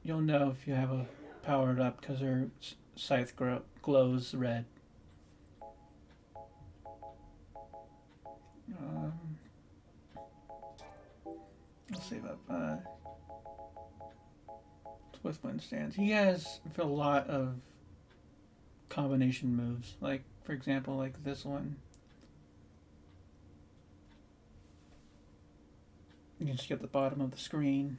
if you have a powered up because her scythe glows red. I'll save up. Swift Wind Stance. He has a lot of combination moves. Like, for example, like this one. You can see at the bottom of the screen.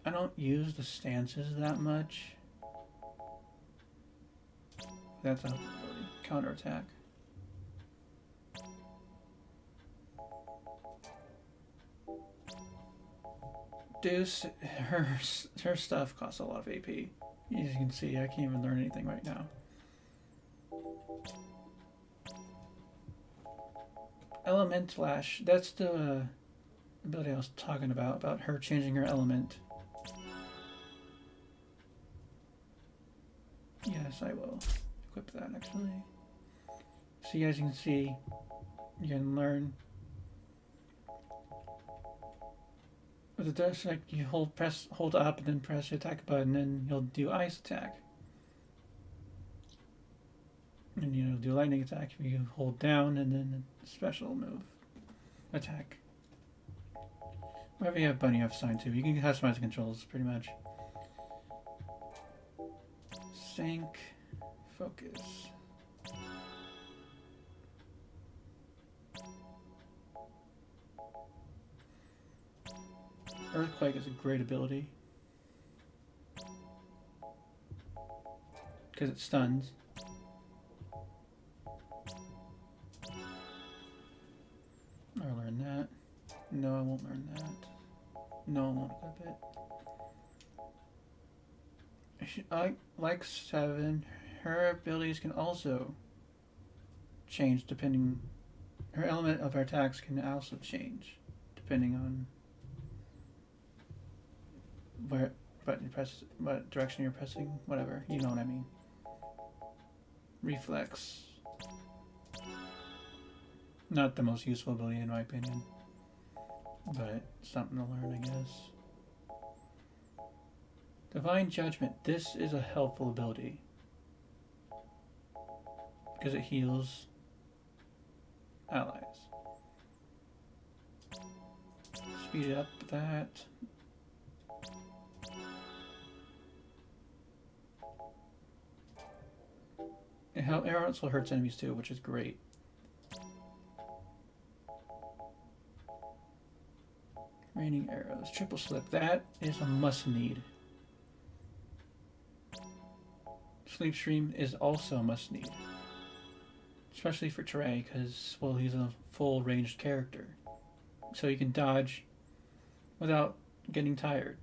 I don't use the stances that much. That's a counterattack. Deuce, her stuff costs a lot of AP. As you can see, I can't even learn anything right now. Element Flash, that's the ability I was talking about her changing her element. Yes, I will equip that actually. So as you can see, you can learn with the dash attack. You hold up and then press the attack button, and you'll do ice attack. And you'll do lightning attack if you hold down, and then a special move attack. Wherever you have button, you have sign to. You can customize the controls pretty much. Sync, focus. Earthquake is a great ability because it stuns. I'll learn that. No, I won't learn that. No, I won't equip it. I like 7. Her abilities can also change depending. Her element of her attacks can also change depending on where button you press, what direction you're pressing, whatever. You know what I mean. Reflex. Not the most useful ability in my opinion, but something to learn, I guess. Divine Judgment. This is a helpful ability because it heals allies. Speed up that. It also hurts enemies too, which is great. Raining arrows. Triple slip. That is a must-need. Sleepstream is also a must-need. Especially for Trey, because, well, he's a full-ranged character. So you can dodge without getting tired.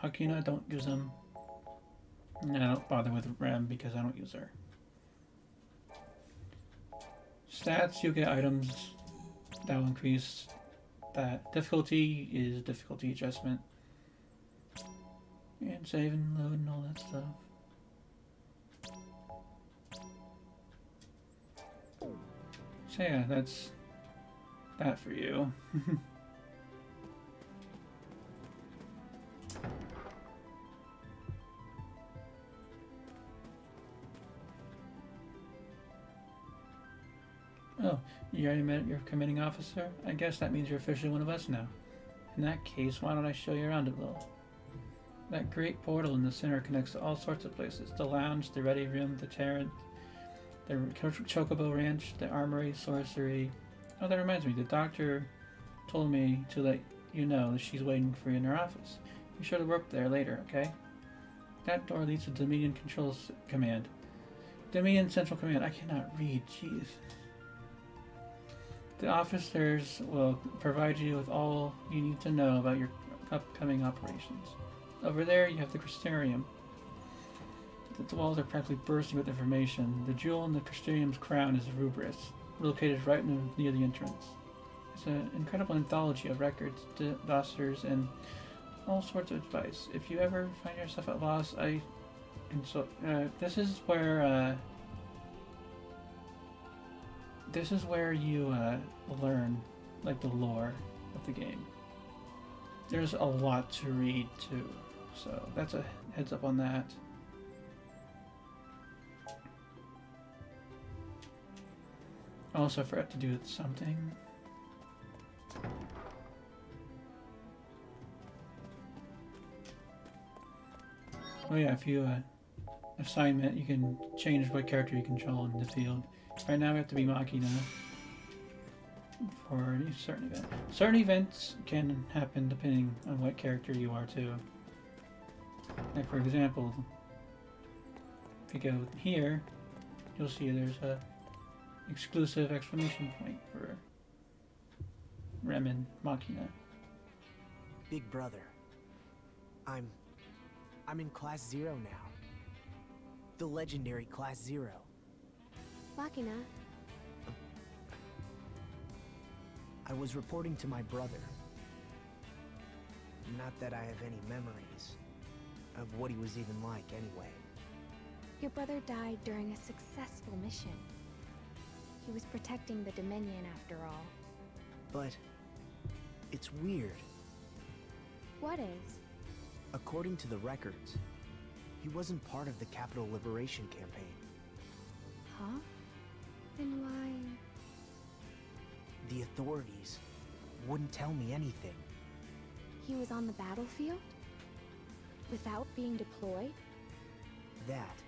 Hakina, don't use them. No, I don't bother with Rem because I don't use her. Stats, you'll get items that will increase that. Difficulty is difficulty adjustment. And save and load and all that stuff. So yeah, that's that for you. Oh, you already met your commanding officer? I guess that means you're officially one of us now. In that case, why don't I show you around a little? That great portal in the center connects to all sorts of places. The lounge, the ready room, the Terran, the Chocobo Ranch, the armory, sorcery. Oh, that reminds me, the doctor told me to let you know that she's waiting for you in her office. Be sure to work there later, okay? That door leads to Dominion Controls Command. Dominion Central Command. I cannot read, jeez. The officers will provide you with all you need to know about your upcoming operations. Over there, you have the Crystarium. The walls are practically bursting with information. The jewel in the Crystarium's crown is Rubris, located right near the entrance. It's an incredible anthology of records, dossiers, and all sorts of advice. If you ever find yourself at loss, this is where you learn, like, the lore of the game. There's a lot to read too, so that's a heads up on that. Also, I forgot to do something. Oh yeah, if you assignment, you can change what character you control in the field. Right now we have to be Machina for any certain event. Certain events can happen depending on what character you are too. Like for example, if you go here, you'll see there's a exclusive exclamation point for Rem and Machina. Big brother, I'm in Class 0 now. The legendary Class 0. Machina. I was reporting to my brother. Not that I have any memories of what he was even like anyway. Your brother died during a successful mission. He was protecting the Dominion after all. But it's weird. What is? According to the records, he wasn't part of the Capital Liberation campaign. Huh? Then why? The authorities wouldn't tell me anything. He was on the battlefield? Without being deployed? That.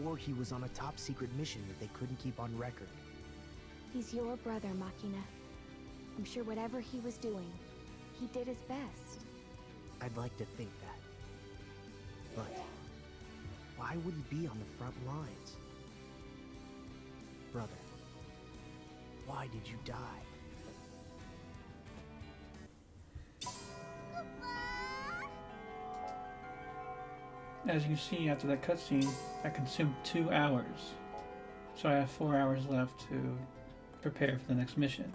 Or he was on a top secret mission that they couldn't keep on record. He's your brother, Machina. I'm sure whatever he was doing, he did his best. I'd like to think that. But why would he be on the front lines? Brother, why did you die? As you can see after that cutscene, that consumed 2 hours. So I have 4 hours left to prepare for the next mission.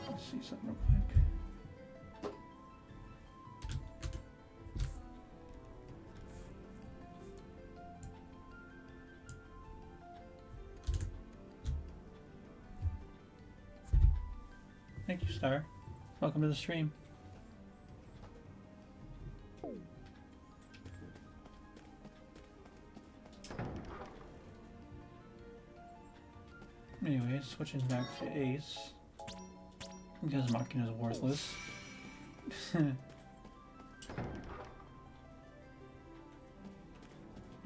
Let's see something real quick. Thank you, Star. Welcome to the stream. Anyway, switching back to Ace. Because Machina's worthless.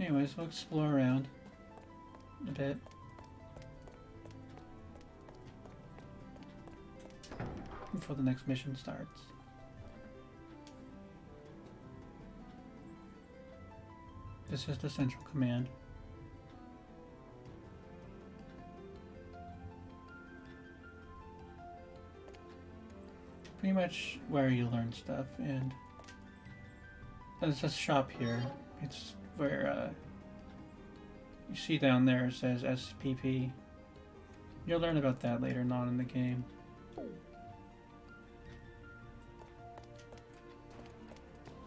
Anyways, we'll explore around. a bit. Before the next mission starts. This is the central command. Pretty much where you learn stuff, and there's a shop here. It's where you see down there it says SPP. You'll learn about that later on in the game.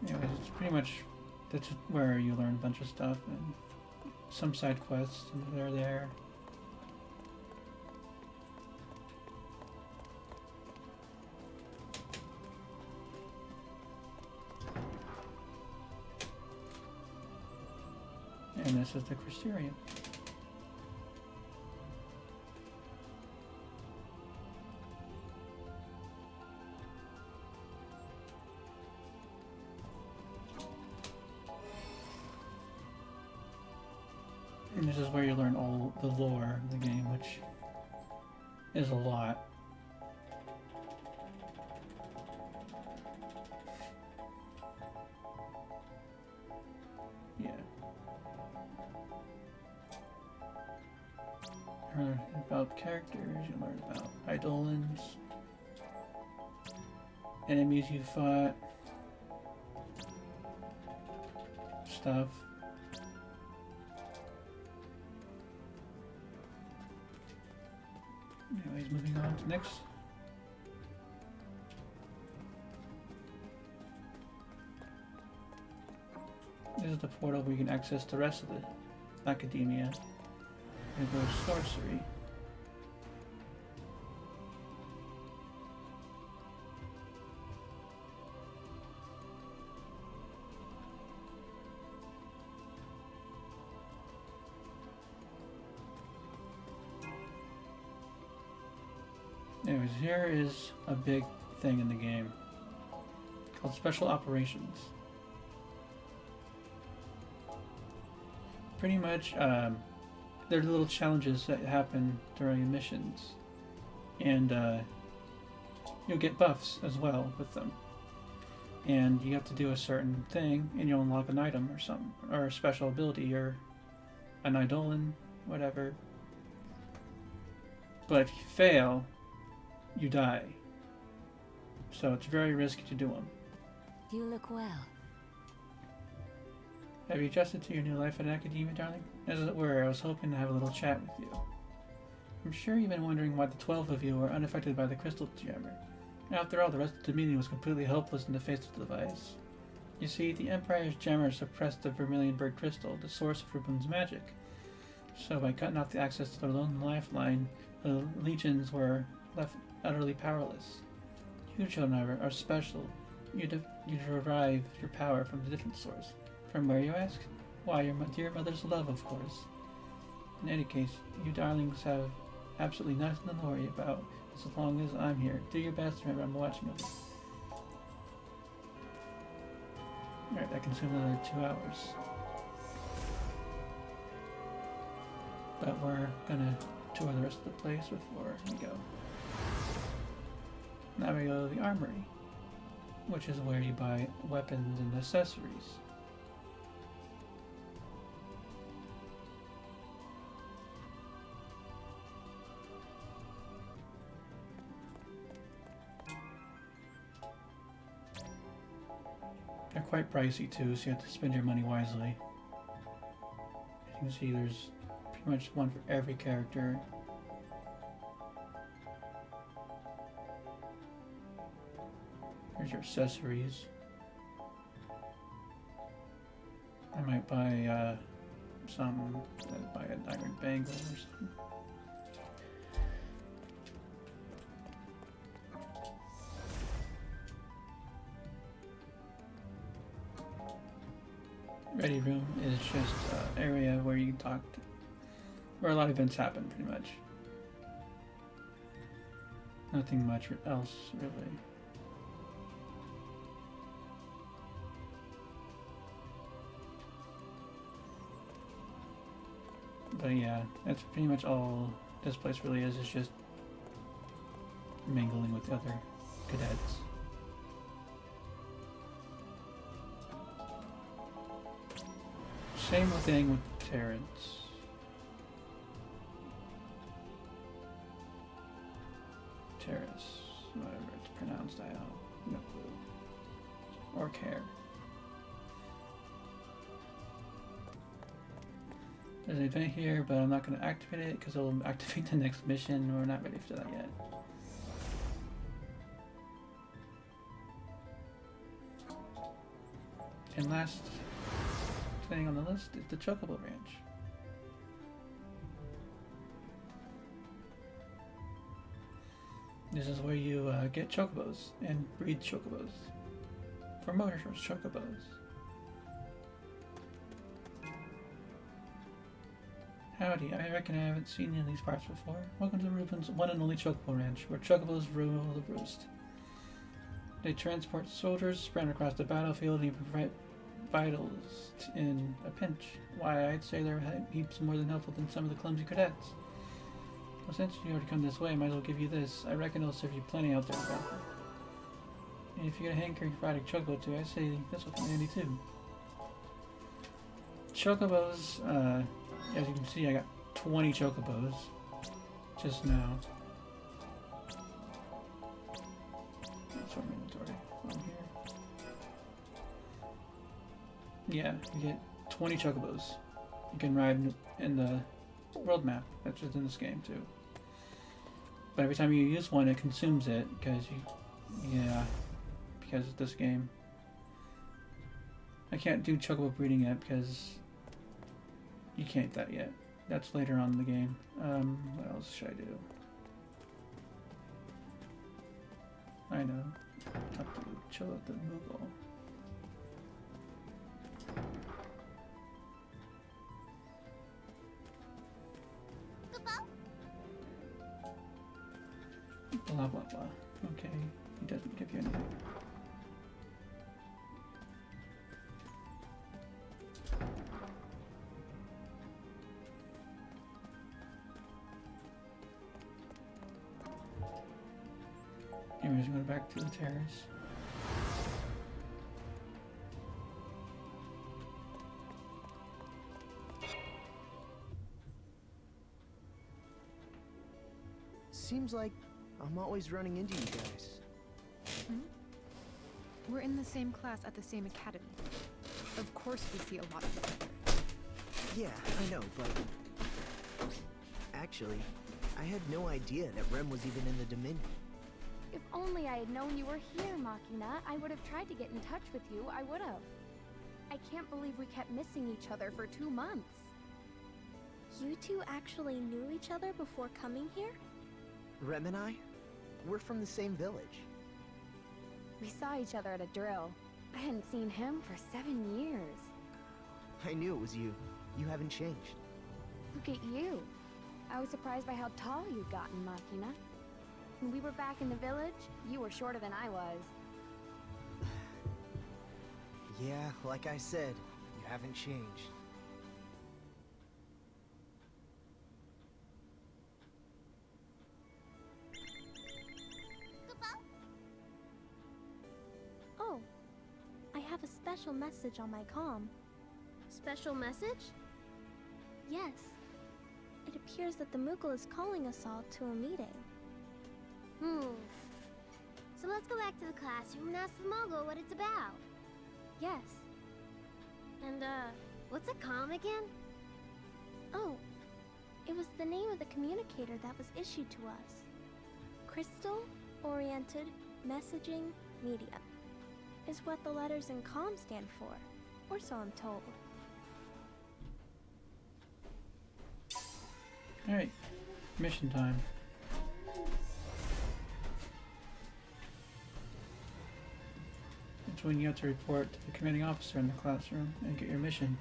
Anyways, it's pretty much that's where you learn a bunch of stuff and some side quests, and they're there. And this is the Crystarium. And this is where you learn all the lore of the game, which is a lot. Yeah. You learn about characters, you learn about Eidolons, enemies you fought, stuff. Anyways, moving on to next. This is the portal where you can access the rest of the academia. And go to sorcery. Anyways, here is a big thing in the game called Special Operations. Pretty much, there are little challenges that happen during missions, and you'll get buffs as well with them. And you have to do a certain thing, and you'll unlock an item or something, or a special ability, or an Eidolon, whatever. But if you fail, you die. So it's very risky to do them. You look well. Have you adjusted to your new life at academia, darling? As it were, I was hoping to have a little chat with you. I'm sure you've been wondering why the 12 of you were unaffected by the crystal jammer. After all, the rest of the Dominion was completely helpless in the face of the device. You see, the Empire's jammer suppressed the Vermilion Bird Crystal, the source of Rubin's magic. So by cutting off the access to their lone lifeline, the legions were left utterly powerless. You children are special. You derive your power from a different source. From where, you ask? Why, your dear mother's love, of course. In any case, you darlings have absolutely nothing to worry about as long as I'm here. Do your best to remember I'm watching over you. Alright, that consumed another 2 hours. But we're gonna tour the rest of the place before we go. Now we go to the armory, which is where you buy weapons and accessories. They're quite pricey too, so you have to spend your money wisely. As you can see, there's pretty much one for every character. Here's your accessories. I might buy buy an iron bangle or something. Ready room is just an area where you can talk to, where a lot of events happen, pretty much. Nothing much else, really. But yeah, that's pretty much all this place really is just mingling with the other cadets. Same thing with Terrence. Terrace, whatever it's pronounced, I have no clue. Or care. There's an event here, but I'm not going to activate it because it'll activate the next mission. We're not ready for that yet. And last thing on the list is the Chocobo Ranch. This is where you get chocobos and breed chocobos for motor chocobos. Howdy, I reckon I haven't seen you in these parts before. Welcome to Ruben's one and only Chocobo Ranch, where chocobos rule the roost. They transport soldiers, spread across the battlefield, and provide vitals in a pinch. Why, I'd say they're heaps more than helpful than some of the clumsy cadets. Well, since you already come this way, I might as well give you this. I reckon it'll serve you plenty out there in battle. And if you get a hankering for riding chocobo too, I say this will come in handy too. Chocobos, as you can see, I got 20 chocobos just now. That's our inventory on here. Yeah, you get 20 chocobos. You can ride in the world map. That's just in this game too. But every time you use one, it consumes it because because of this game. I can't do chocobo breeding yet because you can't that yet. That's later on in the game. What else should I do? I know. Talk to chill at the Moogle. Blah blah blah. Okay, he doesn't give you anything. Anyways, going back to the terrace. Seems like I'm always running into you guys. Hmm? We're in the same class at the same academy. Of course we see a lot of each other. Yeah, I know, but... Actually, I had no idea that Rem was even in the Dominion. If only I had known you were here, Machina, I would have tried to get in touch with you. I would have. I can't believe we kept missing each other for 2 months. You two actually knew each other before coming here? Rem and I? We're from the same village. We saw each other at a drill. I hadn't seen him for 7 years. I knew it was you. You haven't changed. Look at you. I was surprised by how tall you'd gotten, Machina. When we were back in the village, you were shorter than I was. Yeah, like I said, you haven't changed. Oh, I have a special message on my comm. Special message? Yes. It appears that the Moogle is calling us all to a meeting. So let's go back to the classroom and ask the Mogul what it's about. Yes. And, what's a comm again? Oh, it was the name of the communicator that was issued to us. Crystal-Oriented Messaging Medium is what the letters in comm stand for, or so I'm told. Alright, mission time. It's when you have to report to the commanding officer in the classroom and get your mission.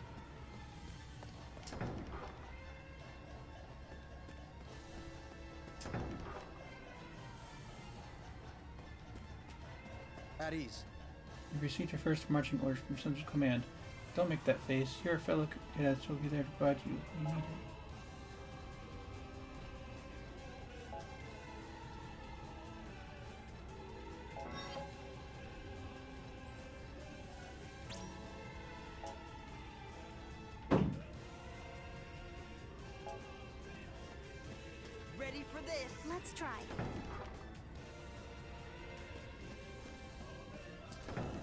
At ease. You've received your first marching orders from Central Command. Don't make that face. Your fellow cadets will be there to provide you if you need it. this. Let's try.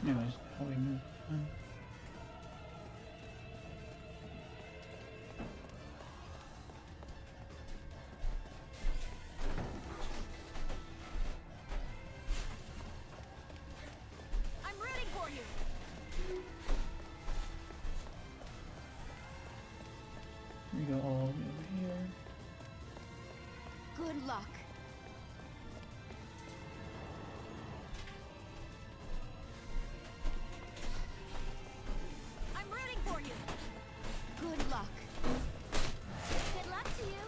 Anyways, how we move on. I'm rooting for you. We go all the way over here. Good luck. I'm rooting for you. Good luck. Good luck to you.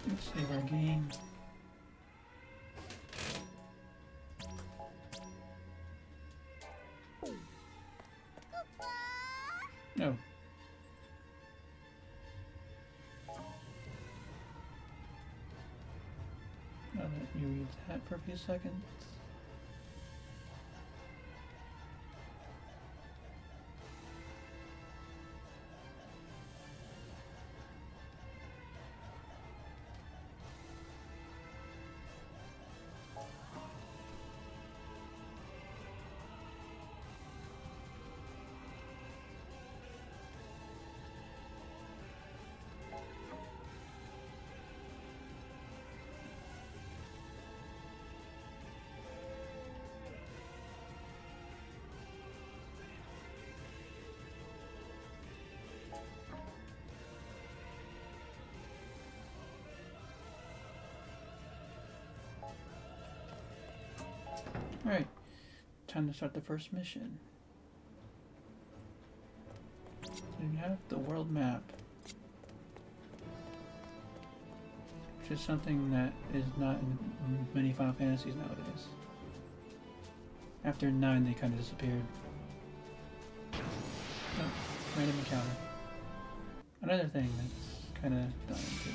Let's save our game. No. I'll let you read that for a few seconds. Alright, time to start the first mission. So you have the world map, which is something that is not in many Final Fantasies nowadays. After 9 they kind of disappeared. Oh, random encounter. Another thing that's kind of done too.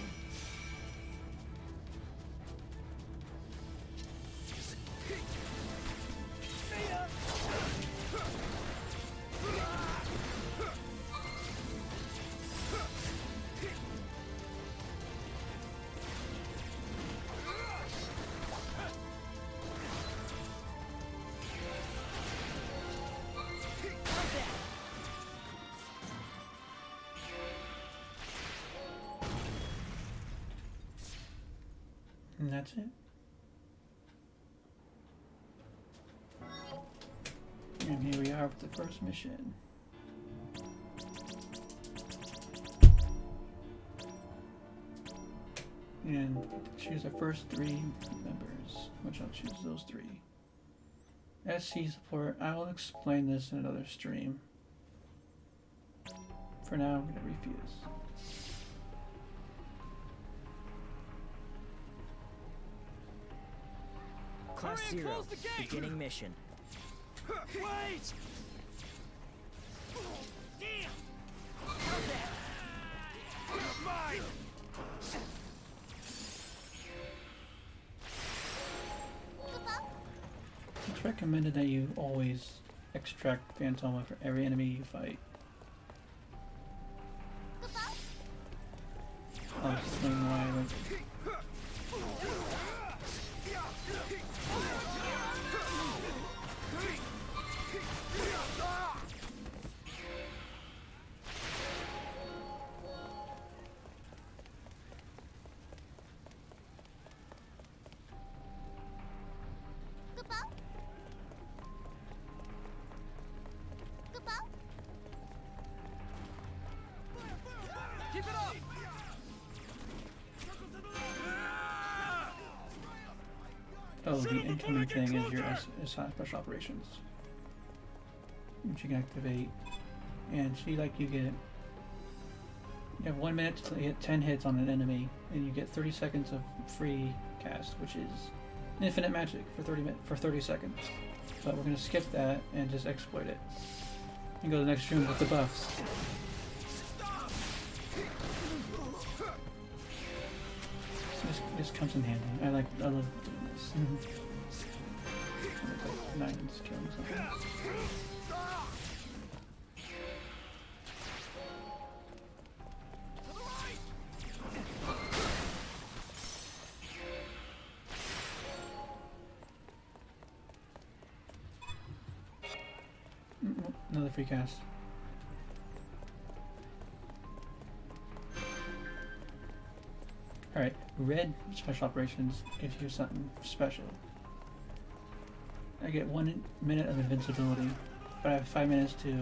And that's it. And here we are with the first mission. And we get to choose our first 3 members, which I'll choose those 3. SC support, I will explain this in another stream. For now, I'm going to refuse. Class 0, beginning mission. Wait! Damn! How's that? Mine! It's recommended that you always extract Phantoma for every enemy you fight. I'll explain why later. Keep it up! Oh, the incoming thing is your special operations, which you can activate. And see, like you have 1 minute to hit 10 hits on an enemy, and you get 30 seconds of free cast, which is infinite magic for 30 seconds. But we're gonna skip that and just exploit it, and go to the next room with the buffs. This comes in handy. I love doing this. Like 9 is killing something. Another free cast. Alright, red special operations gives you something special. I get 1 minute of invincibility, but I have 5 minutes to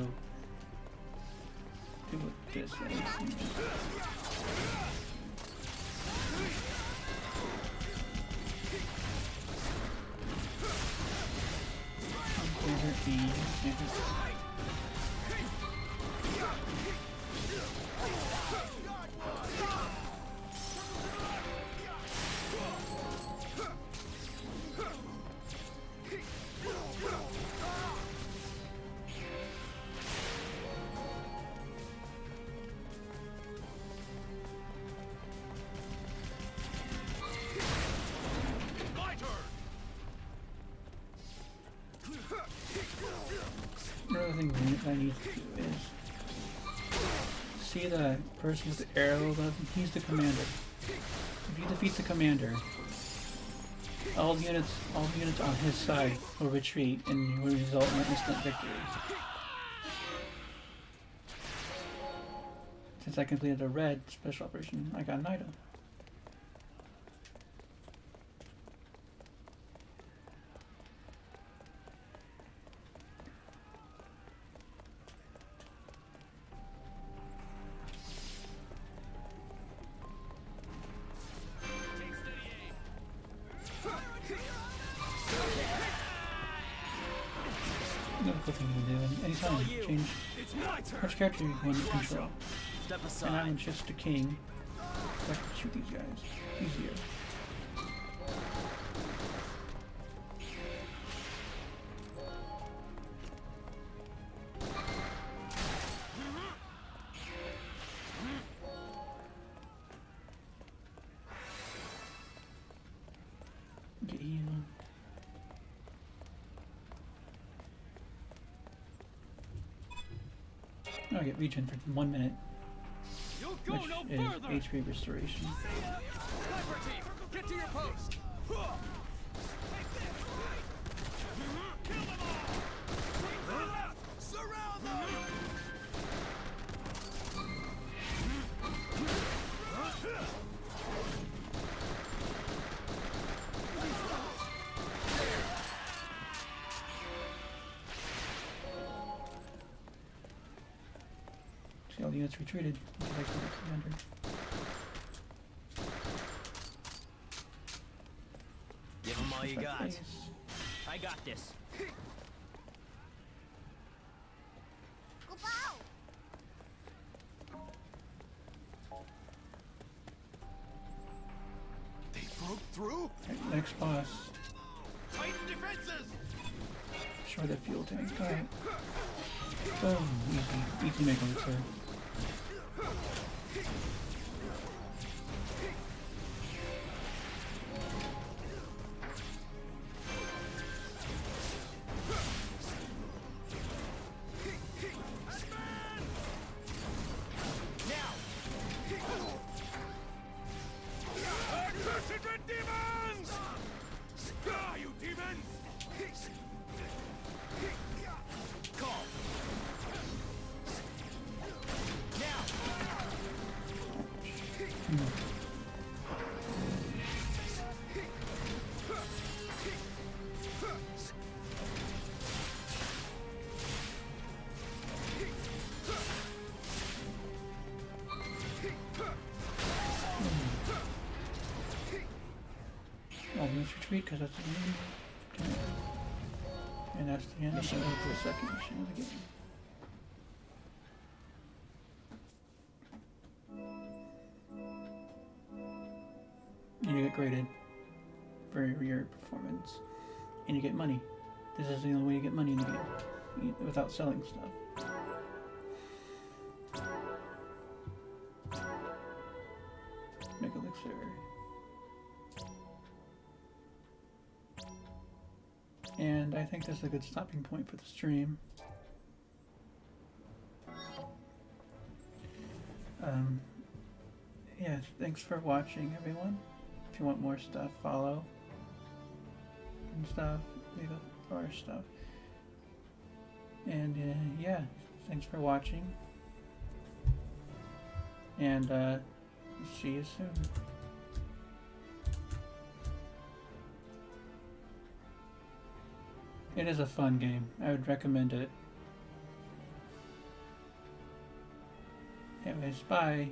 do this. Another thing I need to do is see the person with the arrow above him. He's the commander. If you defeat the commander, all the units on his side will retreat and will result in an instant victory. Since I completed a red special operation, I got an item. Another cool thing you can do, and anytime you change which character you want to control. And I'm just a king, so I can shoot these guys easier. Get you. I get regen for 1 minute, which is HP restoration. Get to your post. Surround them. See, all the units retreated. Like the commander. Give them all you got. I got this. They broke through. Right, next boss. Tighten defenses. Destroy the fuel tank. Alright. Boom. Easy. Easy make on the turn. Demons! Ah, you demons! Call. Now. All units retreat because that's the main. And that's the end of the second mission of the game. And you get graded for your performance, and you get money. This is the only way you get money in the game, without selling stuff. Make elixir. And I think that's a good stopping point for the stream. Yeah, thanks for watching, everyone. If you want more stuff, follow and stuff, leave our stuff. And yeah, thanks for watching. And see you soon. It is a fun game. I would recommend it. Anyways, bye.